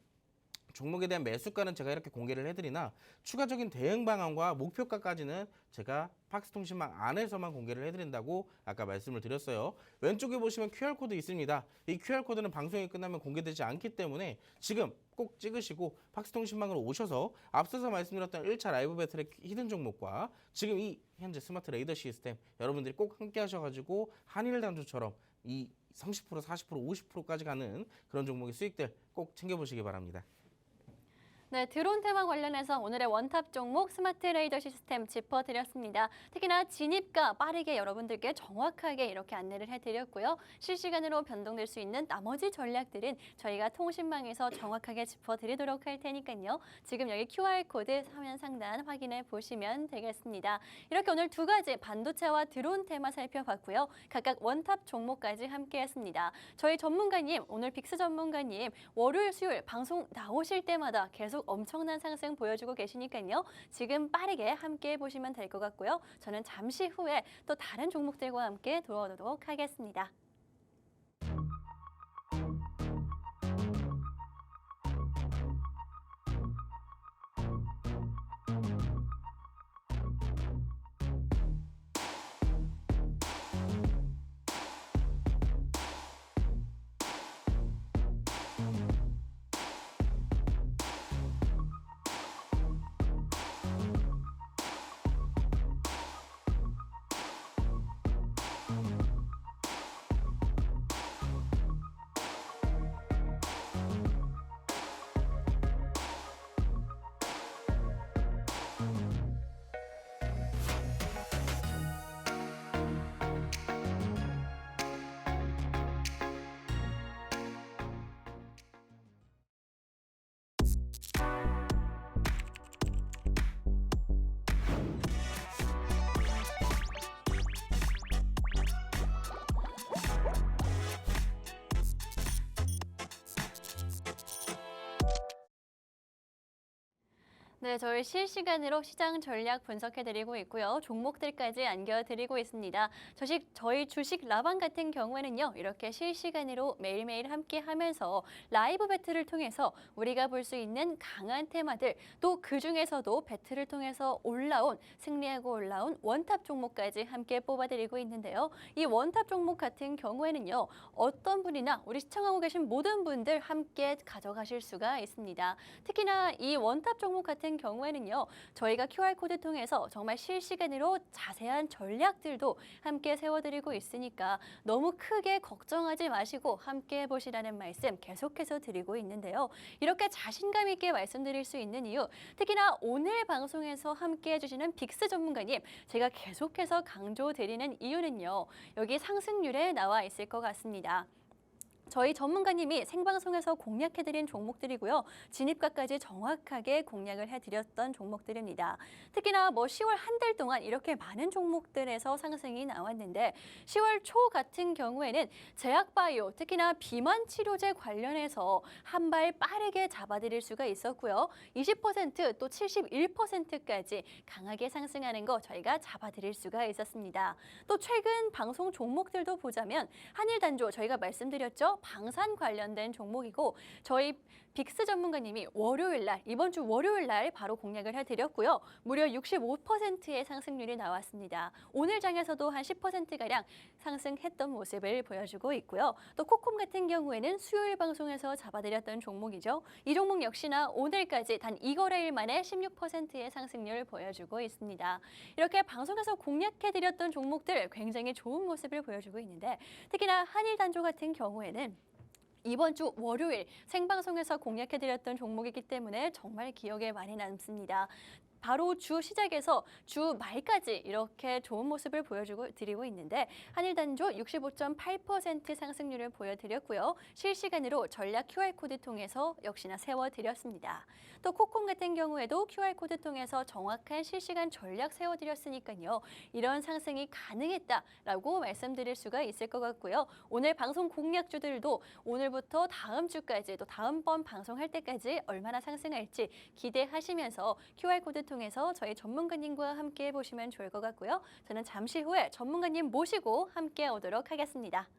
Speaker 2: 종목에 대한 매수가는 제가 이렇게 공개를 해드리나 추가적인 대응 방안과 목표가까지는 제가 팍스통신망 안에서만 공개를 해드린다고 아까 말씀을 드렸어요. 왼쪽에 보시면 QR코드 있습니다. 이 QR코드는 방송이 끝나면 공개되지 않기 때문에 지금 꼭 찍으시고 팍스통신망으로 오셔서 앞서서 말씀드렸던 1차 라이브 배틀의 히든 종목과 지금 이 현재 스마트 레이더 시스템 여러분들이 꼭 함께 하셔가지고 한일 단조처럼 이 30%, 40%, 50%까지 가는 그런 종목의 수익들 꼭 챙겨보시기 바랍니다.
Speaker 1: 네, 드론 테마 관련해서 오늘의 원탑 종목 스마트 레이더 시스템 짚어드렸습니다. 특히나 진입가 빠르게 여러분들께 정확하게 이렇게 안내를 해드렸고요. 실시간으로 변동될 수 있는 나머지 전략들은 저희가 통신망에서 정확하게 짚어드리도록 할 테니까요. 지금 여기 QR코드 화면 상단 확인해 보시면 되겠습니다. 이렇게 오늘 두 가지 반도체와 드론 테마 살펴봤고요. 각각 원탑 종목까지 함께했습니다. 저희 전문가님, 오늘 빅스 전문가님 월요일, 수요일 방송 나오실 때마다 계속 엄청난 상승 보여주고 계시니까요. 지금 빠르게 함께 보시면 될 것 같고요. 저는 잠시 후에 또 다른 종목들과 함께 돌아오도록 하겠습니다. 네, 저희 실시간으로 시장 전략 분석해드리고 있고요. 종목들까지 안겨드리고 있습니다. 저희 주식 라방 같은 경우에는요. 이렇게 실시간으로 매일매일 함께하면서 라이브 배틀을 통해서 우리가 볼 수 있는 강한 테마들 또 그중에서도 배틀을 통해서 승리하고 올라온 원탑 종목까지 함께 뽑아드리고 있는데요. 이 원탑 종목 같은 경우에는요. 어떤 분이나 우리 시청하고 계신 모든 분들 함께 가져가실 수가 있습니다. 특히나 이 원탑 종목 같은 같은 경우에는요. 저희가 QR코드 통해서 정말 실시간으로 자세한 전략들도 함께 세워드리고 있으니까 너무 크게 걱정하지 마시고 함께 해보시라는 말씀 계속해서 드리고 있는데요. 이렇게 자신감 있게 말씀드릴 수 있는 이유, 특히나 오늘 방송에서 함께 해주시는 빅스 전문가님, 제가 계속해서 강조드리는 이유는요. 여기 상승률에 나와 있을 것 같습니다. 저희 전문가님이 생방송에서 공략해드린 종목들이고요. 진입가까지 정확하게 공략을 해드렸던 종목들입니다. 특히나 10월 한 달 동안 이렇게 많은 종목들에서 상승이 나왔는데 10월 초 같은 경우에는 제약바이오, 특히나 비만 치료제 관련해서 한 발 빠르게 잡아드릴 수가 있었고요. 20% 또 71%까지 강하게 상승하는 거 저희가 잡아드릴 수가 있었습니다. 또 최근 방송 종목들도 보자면 한일단조 저희가 말씀드렸죠. 방산 관련된 종목이고 저희 빅스 전문가님이 이번 주 월요일 날 바로 공략을 해드렸고요. 무려 65%의 상승률이 나왔습니다. 오늘 장에서도 한 10%가량 상승했던 모습을 보여주고 있고요. 또 코콤 같은 경우에는 수요일 방송에서 잡아드렸던 종목이죠. 이 종목 역시나 오늘까지 단 2거래일 만에 16%의 상승률을 보여주고 있습니다. 이렇게 방송에서 공략해드렸던 종목들 굉장히 좋은 모습을 보여주고 있는데 특히나 한일단조 같은 경우에는 이번 주 월요일 생방송에서 공략해드렸던 종목이기 때문에 정말 기억에 많이 남습니다. 바로 주 시작에서 주 말까지 이렇게 좋은 모습을 드리고 있는데 한일단조 65.8% 상승률을 보여드렸고요. 실시간으로 전략 QR코드 통해서 역시나 세워드렸습니다. 또 코콤 같은 경우에도 QR코드 통해서 정확한 실시간 전략 세워드렸으니까요. 이런 상승이 가능했다라고 말씀드릴 수가 있을 것 같고요. 오늘 방송 공략주들도 오늘부터 다음 주까지 또 다음번 방송할 때까지 얼마나 상승할지 기대하시면서 QR코드 통해서 저희 전문가님과 함께 해보시면 좋을 것 같고요. 저는 잠시 후에 전문가님 모시고 함께 오도록 하겠습니다.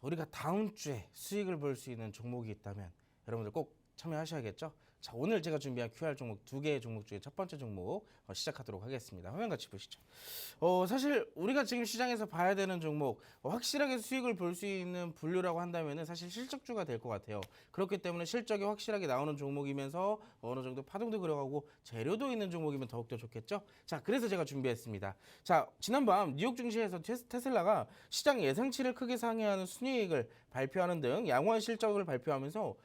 Speaker 2: 우리가 다음 주에 수익을 볼 수 있는 종목이 있다면 여러분들 꼭 참여하셔야겠죠? 자, 오늘 제가 준비한 QR 종목 2개의 종목 중에 첫 번째 종목 시작하도록 하겠습니다. 화면 같이 보시죠. 사실 우리가 지금 시장에서 봐야 되는 종목, 확실하게 수익을 볼 수 있는 분류라고 한다면 사실 실적주가 될 것 같아요. 그렇기 때문에 실적이 확실하게 나오는 종목이면서 어느 정도 파동도 들어가고 재료도 있는 종목이면 더욱더 좋겠죠? 자, 그래서 제가 준비했습니다. 자, 지난밤 뉴욕 증시에서 테슬라가 시장 예상치를 크게 상회하는 순이익을 발표하는 등 양호한 실적을 발표하면서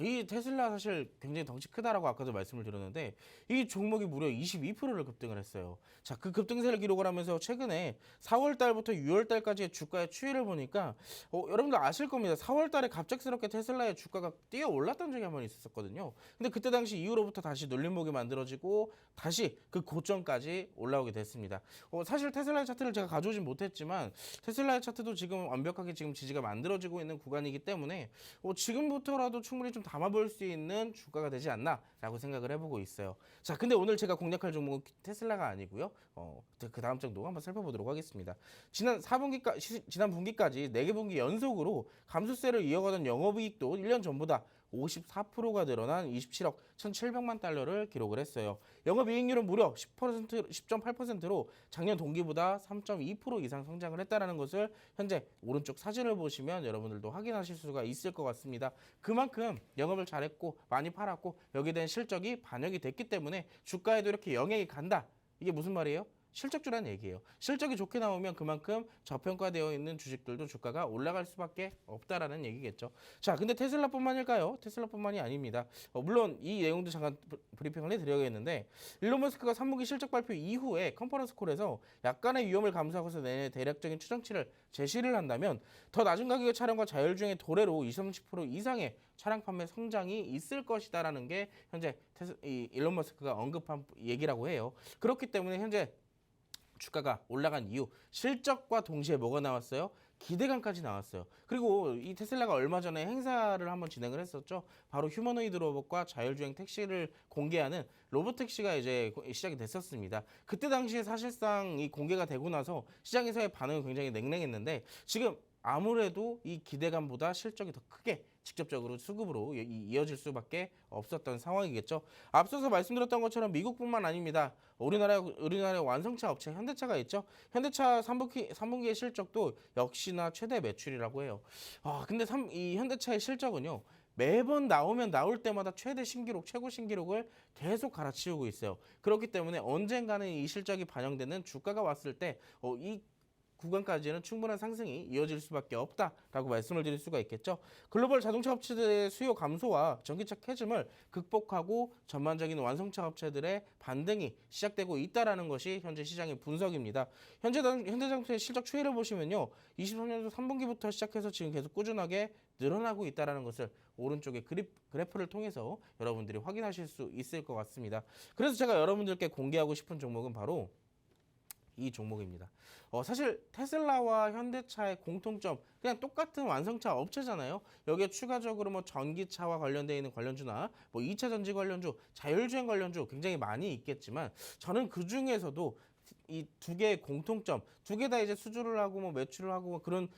Speaker 2: 이 테슬라 사실 굉장히 덩치 크다라고 아까도 말씀을 드렸는데 이 종목이 무려 22%를 급등을 했어요. 자, 그 급등세를 기록을 하면서 최근에 4월 달부터 6월 달까지의 주가의 추이를 보니까 여러분들 아실 겁니다. 4월 달에 갑작스럽게 테슬라의 주가가 뛰어 올랐던 적이 한 번 있었거든요. 근데 그때 당시 이후로부터 다시 눌림목이 만들어지고 다시 그 고점까지 올라오게 됐습니다. 사실 테슬라의 차트를 제가 가져오진 못했지만 테슬라의 차트도 지금 완벽하게 지금 지지가 만들어지고 있는 구간이기 때문에 지금부터라도 충분히 좀 담아볼 수 있는 주가가 되지 않나라고 생각을 해보고 있어요. 자, 근데 오늘 제가 공략할 종목은 테슬라가 아니고요. 그 다음 장도 한번 살펴보도록 하겠습니다. 지난 분기까지 4개 분기 연속으로 감소세를 이어가던 영업이익도 1년 전보다 54%가 늘어난 27억 1,700만 달러를 기록을 했어요. 영업이익률은 무려 10.8%로 작년 동기보다 3.2% 이상 성장을 했다는 것을 현재 오른쪽 사진을 보시면 여러분들도 확인하실 수가 있을 것 같습니다. 그만큼 영업을 잘했고 많이 팔았고 여기에 대한 실적이 반영이 됐기 때문에 주가에도 이렇게 영향이 간다. 이게 무슨 말이에요? 실적주라는 얘기예요. 실적이 좋게 나오면 그만큼 저평가되어 있는 주식들도 주가가 올라갈 수밖에 없다라는 얘기겠죠. 자, 근데 테슬라뿐만일까요? 테슬라뿐만이 아닙니다. 물론 이 내용도 잠깐 브리핑을 해드려야겠는데 일론 머스크가 3분기 실적 발표 이후에 컨퍼런스 콜에서 약간의 위험을 감수하고서 내년 대략적인 추정치를 제시를 한다면 더 낮은 가격의 차량과 자율주행의 도래로 20-30% 이상의 차량 판매 성장이 있을 것이다라는 게 현재 일론 머스크가 언급한 얘기라고 해요. 그렇기 때문에 현재 주가가 올라간 이유 실적과 동시에 뭐가 나왔어요? 기대감까지 나왔어요. 그리고 이 테슬라가 얼마 전에 행사를 한번 진행을 했었죠. 바로 휴머노이드 로봇과 자율주행 택시를 공개하는 로봇 택시가 이제 시작이 됐었습니다. 그때 당시에 사실상 이 공개가 되고 나서 시장에서의 반응은 굉장히 냉랭했는데 지금 아무래도 이 기대감보다 실적이 더 크게 직접적으로 수급으로 이어질 수밖에 없었던 상황이겠죠. 앞서서 말씀드렸던 것처럼 미국뿐만 아닙니다. 우리나라의 완성차 업체 현대차가 있죠. 현대차 3분기의 실적도 역시나 최대 매출이라고 해요. 근데 이 현대차의 실적은요. 매번 나오면 나올 때마다 최대 신기록, 최고 신기록을 계속 갈아치우고 있어요. 그렇기 때문에 언젠가는 이 실적이 반영되는 주가가 왔을 때 이 구간까지는 충분한 상승이 이어질 수밖에 없다라고 말씀을 드릴 수가 있겠죠. 글로벌 자동차 업체들의 수요 감소와 전기차 캐즘을 극복하고 전반적인 완성차 업체들의 반등이 시작되고 있다라는 것이 현재 시장의 분석입니다. 현대자동차의 실적 추이를 보시면요. 23년도 3분기부터 시작해서 지금 계속 꾸준하게 늘어나고 있다라는 것을 오른쪽에 그래프를 통해서 여러분들이 확인하실 수 있을 것 같습니다. 그래서 제가 여러분들께 공개하고 싶은 종목은 바로 이 종목입니다. 사실 테슬라와 현대차의 공통점 그냥 똑같은 완성차 업체잖아요. 여기에 추가적으로 뭐 전기차와 관련되어 있는 관련주나 뭐 2차 전지 관련주, 자율주행 관련주 굉장히 많이 있겠지만 저는 그 중에서도 이 두 개의 공통점, 두 개 다 이제 수주를 하고 뭐 매출을 하고 뭐 그런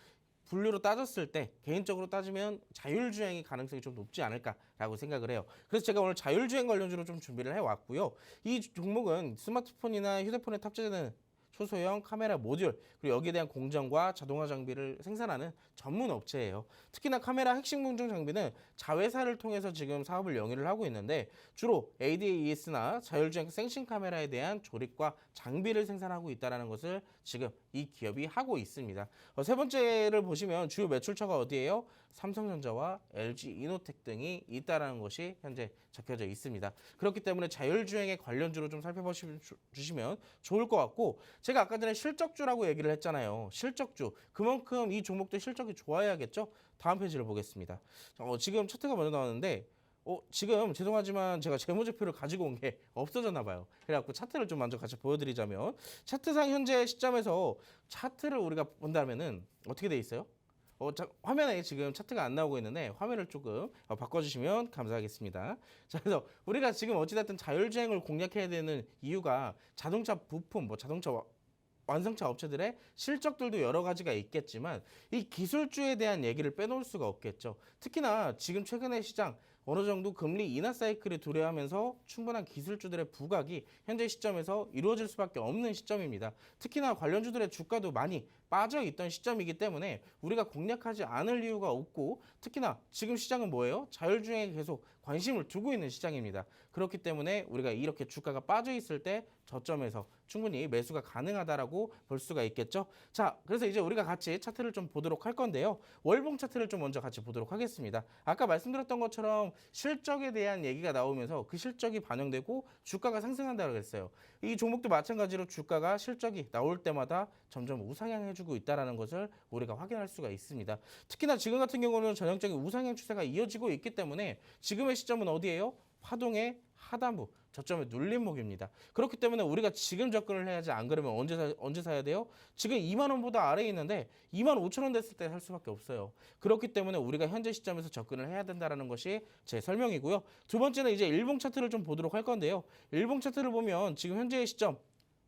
Speaker 2: 분류로 따졌을 때 개인적으로 따지면 자율주행의 가능성이 좀 높지 않을까라고 생각을 해요. 그래서 제가 오늘 자율주행 관련주로 좀 준비를 해왔고요. 이 종목은 스마트폰이나 휴대폰에 탑재되는 초소형 카메라 모듈 그리고 여기에 대한 공정과 자동화 장비를 생산하는 전문 업체예요. 특히나 카메라 핵심 공정 장비는 자회사를 통해서 지금 사업을 영위를 하고 있는데 주로 ADAS나 자율주행 생신 카메라에 대한 조립과 장비를 생산하고 있다는 것을 지금 이 기업이 하고 있습니다. 세 번째를 보시면 주요 매출처가 어디예요? 삼성전자와 LG 이노텍 등이 있다는 것이 현재 적혀져 있습니다. 그렇기 때문에 자율주행의 관련주로 좀 살펴보시면 좋을 것 같고 제가 아까 전에 실적주라고 얘기를 했잖아요. 실적주. 그만큼 이 종목도 실적이 좋아야겠죠? 다음 페이지를 보겠습니다. 지금 차트가 먼저 나왔는데 지금 죄송하지만 제가 재무제표를 가지고 온 게 없어졌나 봐요. 그래갖고 차트를 좀 먼저 같이 보여드리자면 차트상 현재 시점에서 차트를 우리가 본다면은 어떻게 돼 있어요? 화면에 지금 차트가 안 나오고 있는데 화면을 조금 바꿔주시면 감사하겠습니다. 자, 그래서 우리가 지금 어찌됐든 자율주행을 공략해야 되는 이유가 자동차 부품, 자동차 완성차 업체들의 실적들도 여러 가지가 있겠지만 이 기술주에 대한 얘기를 빼놓을 수가 없겠죠. 특히나 지금 최근의 시장 어느 정도 금리 인하 사이클이 도래하면서 충분한 기술주들의 부각이 현재 시점에서 이루어질 수밖에 없는 시점입니다. 특히나 관련주들의 주가도 많이 빠져 있던 시점이기 때문에 우리가 공략하지 않을 이유가 없고 특히나 지금 시장은 뭐예요? 자율주행에 계속 관심을 두고 있는 시장입니다. 그렇기 때문에 우리가 이렇게 주가가 빠져 있을 때 저점에서 충분히 매수가 가능하다라고 볼 수가 있겠죠. 자, 그래서 이제 우리가 같이 차트를 좀 보도록 할 건데요. 월봉 차트를 좀 먼저 같이 보도록 하겠습니다. 아까 말씀드렸던 것처럼 실적에 대한 얘기가 나오면서 그 실적이 반영되고 주가가 상승한다고 했어요. 이 종목도 마찬가지로 주가가 실적이 나올 때마다 점점 우상향해주고 있다는 것을 우리가 확인할 수가 있습니다. 특히나 지금 같은 경우는 전형적인 우상향 추세가 이어지고 있기 때문에 지금의 시점은 어디예요? 파동의 하단부, 저점의 눌림목입니다. 그렇기 때문에 우리가 지금 접근을 해야지 안 그러면 언제 사야 돼요? 지금 2만 원보다 아래에 있는데 2만 5천 원 됐을 때 살 수밖에 없어요. 그렇기 때문에 우리가 현재 시점에서 접근을 해야 된다는 것이 제 설명이고요. 두 번째는 이제 일봉 차트를 좀 보도록 할 건데요. 일봉 차트를 보면 지금 현재의 시점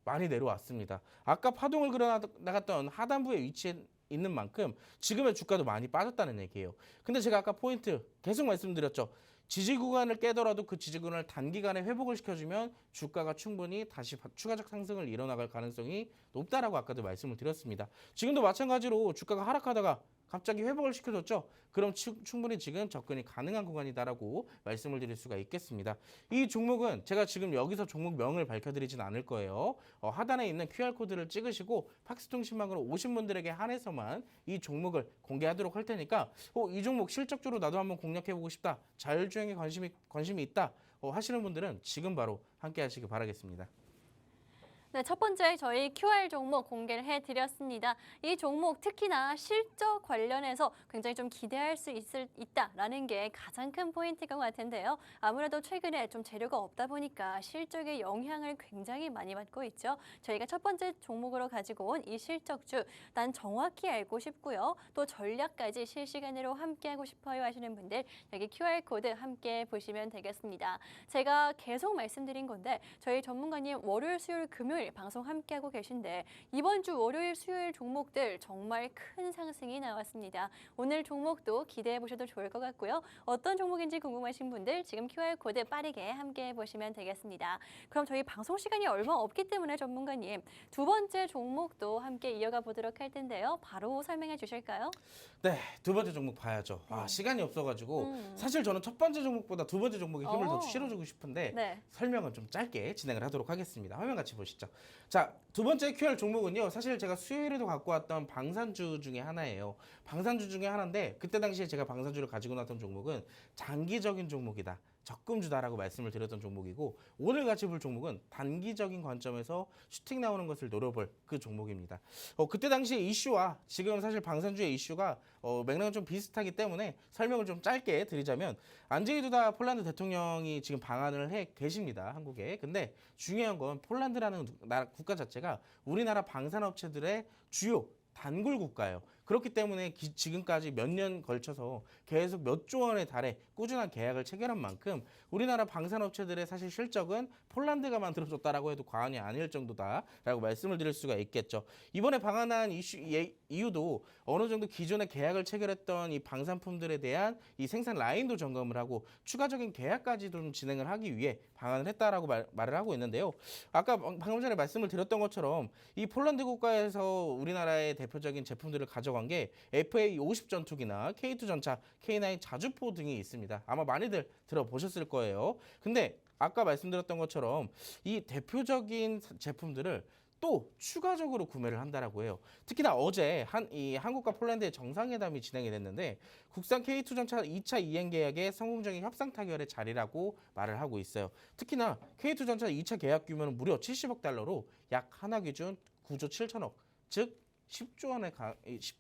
Speaker 2: 많이 내려왔습니다. 아까 파동을 그려나갔던 하단부에 위치해 있는 만큼 지금의 주가도 많이 빠졌다는 얘기예요. 근데 제가 아까 포인트 계속 말씀드렸죠. 지지 구간을 깨더라도 그 지지 구간을 단기간에 회복을 시켜주면 주가가 충분히 다시 추가적 상승을 이뤄나갈 가능성이 높다라고 아까도 말씀을 드렸습니다. 지금도 마찬가지로 주가가 하락하다가 갑자기 회복을 시켜줬죠. 그럼 충분히 지금 접근이 가능한 구간이다라고 말씀을 드릴 수가 있겠습니다. 이 종목은 제가 지금 여기서 종목명을 밝혀드리진 않을 거예요. 하단에 있는 QR코드를 찍으시고 팍스통신망으로 오신 분들에게 한해서만 이 종목을 공개하도록 할 테니까 이 종목 실적적으로 나도 한번 공략해보고 싶다. 자율주행에 관심이 있다. 하시는 분들은 지금 바로 함께 하시기 바라겠습니다.
Speaker 1: 네, 첫 번째 저희 QR 종목 공개를 해드렸습니다. 이 종목 특히나 실적 관련해서 굉장히 좀 기대할 수 있다라는 게 가장 큰 포인트인 것 같은데요. 아무래도 최근에 좀 재료가 없다 보니까 실적의 영향을 굉장히 많이 받고 있죠. 저희가 첫 번째 종목으로 가지고 온 이 실적주 난 정확히 알고 싶고요. 또 전략까지 실시간으로 함께하고 싶어요 하시는 분들 여기 QR코드 함께 보시면 되겠습니다. 제가 계속 말씀드린 건데 저희 전문가님 월요일, 수요일, 금요일 방송 함께하고 계신데 이번 주 월요일, 수요일 종목들 정말 큰 상승이 나왔습니다. 오늘 종목도 기대해 보셔도 좋을 것 같고요. 어떤 종목인지 궁금하신 분들 지금 QR코드 빠르게 함께해 보시면 되겠습니다. 그럼 저희 방송 시간이 얼마 없기 때문에 전문가님 두 번째 종목도 함께 이어가 보도록 할 텐데요. 바로 설명해 주실까요?
Speaker 2: 네, 두 번째 종목 봐야죠. 시간이 없어가지고 사실 저는 첫 번째 종목보다 두 번째 종목에 힘을 더 실어주고 싶은데
Speaker 1: 네.
Speaker 2: 설명은 좀 짧게 진행을 하도록 하겠습니다. 화면 같이 보시죠. 자, 두 번째 QR 종목은요. 사실 제가 수요일에도 갖고 왔던 방산주 중에 하나예요. 방산주 중에 하나인데 그때 당시에 제가 방산주를 가지고 나왔던 종목은 장기적인 종목이다. 적금주다라고 말씀을 드렸던 종목이고 오늘 같이 볼 종목은 단기적인 관점에서 슈팅 나오는 것을 노려볼 그 종목입니다. 그때 당시의 이슈와 지금 사실 방산주의 이슈가 맥락은 좀 비슷하기 때문에 설명을 좀 짧게 드리자면 안제이 두다 폴란드 대통령이 지금 방한을 해 계십니다. 한국에. 근데 중요한 건 폴란드라는 나라 국가 자체가 우리나라 방산업체들의 주요 단골 국가예요. 그렇기 때문에 지금까지 몇 년 걸쳐서 계속 몇 조 원에 달해 꾸준한 계약을 체결한 만큼 우리나라 방산업체들의 사실 실적은 폴란드가 만들어줬다라고 해도 과언이 아닐 정도다라고 말씀을 드릴 수가 있겠죠. 이번에 방한한 이유도 어느 정도 기존에 계약을 체결했던 이 방산품들에 대한 이 생산 라인도 점검을 하고 추가적인 계약까지도 좀 진행을 하기 위해 방한을 했다라고 말을 하고 있는데요. 아까 방금 전에 말씀을 드렸던 것처럼 이 폴란드 국가에서 우리나라의 대표적인 제품들을 가져간 게 FA50 전투기나 K2 전차, K9 자주포 등이 있습니다. 아마 많이들 들어보셨을 거예요. 근데 아까 말씀드렸던 것처럼 이 대표적인 제품들을 또 추가적으로 구매를 한다라고 해요. 특히나 어제 이 한국과 폴란드의 정상회담이 진행이 됐는데 국산 K2 전차 2차 이행 계약의 성공적인 협상 타결의 자리라고 말을 하고 있어요. 특히나 K2 전차 2차 계약 규모는 무려 70억 달러로 약 하나 기준 9조 7천억, 즉 10조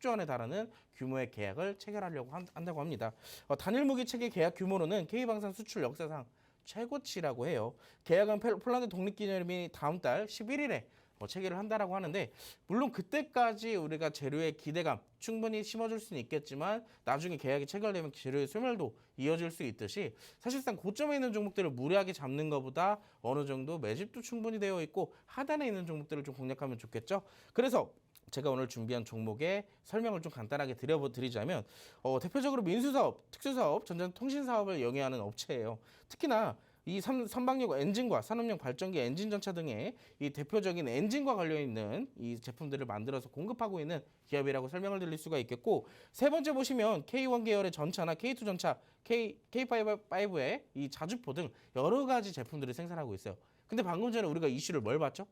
Speaker 2: 원에 달하는 규모의 계약을 체결하려고 한다고 합니다. 단일 무기 체계 계약 규모로는 K방산 수출 역사상 최고치라고 해요. 계약은 폴란드 독립기념일이 다음 달 11일에 체결을 한다라고 하는데 물론 그때까지 우리가 재료의 기대감 충분히 심어줄 수는 있겠지만 나중에 계약이 체결되면 재료의 소멸도 이어질 수 있듯이 사실상 고점에 있는 종목들을 무리하게 잡는 것보다 어느 정도 매집도 충분히 되어 있고 하단에 있는 종목들을 좀 공략하면 좋겠죠. 그래서 제가 오늘 준비한 종목의 설명을 좀 간단하게 드리자면 대표적으로 민수사업, 특수사업, 전자통신사업을 영위하는 업체예요. 특히나 이 선박용 엔진과 산업용 발전기 엔진 전차 등의 이 대표적인 엔진과 관련 있는 이 제품들을 만들어서 공급하고 있는 기업이라고 설명을 드릴 수가 있겠고 세 번째 보시면 K1 계열의 전차나 K2 전차, K5의 이 자주포 등 여러 가지 제품들을 생산하고 있어요. 근데 방금 전에 우리가 이슈를 뭘 봤죠?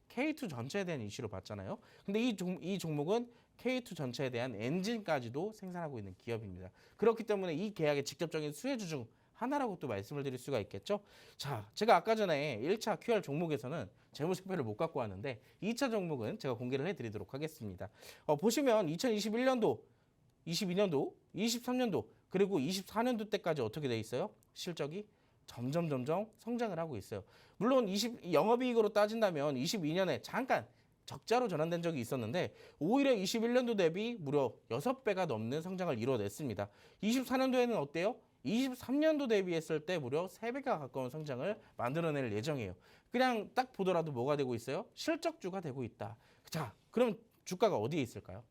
Speaker 2: K2 전차에 대한 이슈로 봤잖아요. 근데 이 종목은 K2 전차에 대한 엔진까지도 생산하고 있는 기업입니다. 그렇기 때문에 이 계약의 직접적인 수혜주 중 하나라고 또 말씀을 드릴 수가 있겠죠. 자, 제가 아까 전에 1차 QR 종목에서는 재무제표를 못 갖고 왔는데 2차 종목은 제가 공개를 해드리도록 하겠습니다. 보시면 2021년도, 22년도, 23년도 그리고 24년도 때까지 어떻게 돼 있어요? 실적이 점점 성장을 하고 있어요. 물론 영업이익으로 따진다면 22년에 잠깐 적자로 전환된 적이 있었는데 오히려 21년도 대비 무려 6배가 넘는 성장을 이뤄냈습니다. 24년도에는 어때요? 23년도 대비했을 때 무려 3배가 가까운 성장을 만들어낼 예정이에요. 그냥 딱 보더라도 뭐가 되고 있어요? 실적주가 되고 있다. 자, 그럼 주가가 어디에 있을까요?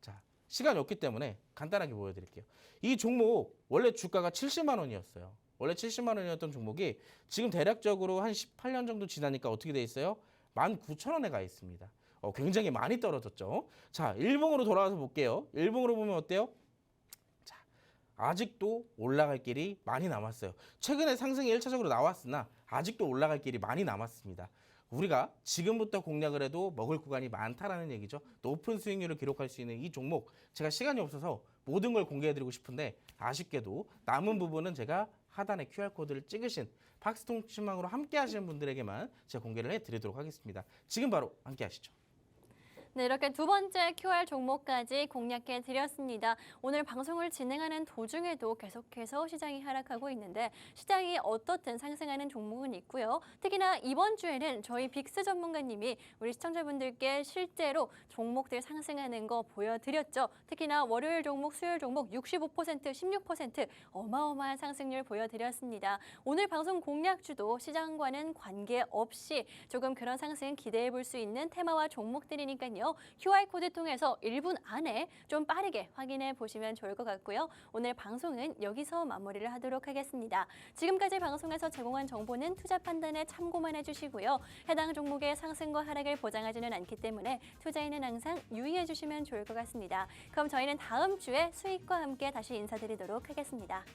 Speaker 2: 자, 시간이 없기 때문에 간단하게 보여드릴게요. 이 종목 원래 주가가 70만 원이었어요. 원래 70만 원이었던 종목이 지금 대략적으로 한 18년 정도 지나니까 어떻게 돼 있어요? 19,000원에 가 있습니다. 굉장히 많이 떨어졌죠. 자, 일봉으로 돌아와서 볼게요. 일봉으로 보면 어때요? 자, 아직도 올라갈 길이 많이 남았어요. 최근에 상승이 1차적으로 나왔으나 아직도 올라갈 길이 많이 남았습니다. 우리가 지금부터 공략을 해도 먹을 구간이 많다라는 얘기죠. 높은 수익률을 기록할 수 있는 이 종목, 제가 시간이 없어서 모든 걸 공개해드리고 싶은데 아쉽게도 남은 부분은 제가 하단에 QR코드를 찍으신 박스통신망으로 함께 하시는 분들에게만 제가 공개를 해드리도록 하겠습니다. 지금 바로 함께 하시죠.
Speaker 1: 네, 이렇게 두 번째 QR 종목까지 공략해 드렸습니다. 오늘 방송을 진행하는 도중에도 계속해서 시장이 하락하고 있는데 시장이 어떻든 상승하는 종목은 있고요. 특히나 이번 주에는 저희 빅스 전문가님이 우리 시청자분들께 실제로 종목들 상승하는 거 보여드렸죠. 특히나 월요일 종목, 수요일 종목 65%, 16% 어마어마한 상승률 보여드렸습니다. 오늘 방송 공략주도 시장과는 관계없이 조금 그런 상승 기대해 볼 수 있는 테마와 종목들이니까요. QR코드 통해서 1분 안에 좀 빠르게 확인해 보시면 좋을 것 같고요. 오늘 방송은 여기서 마무리를 하도록 하겠습니다. 지금까지 방송에서 제공한 정보는 투자 판단에 참고만 해주시고요. 해당 종목의 상승과 하락을 보장하지는 않기 때문에 투자에는 항상 유의해 주시면 좋을 것 같습니다. 그럼 저희는 다음 주에 수익과 함께 다시 인사드리도록 하겠습니다.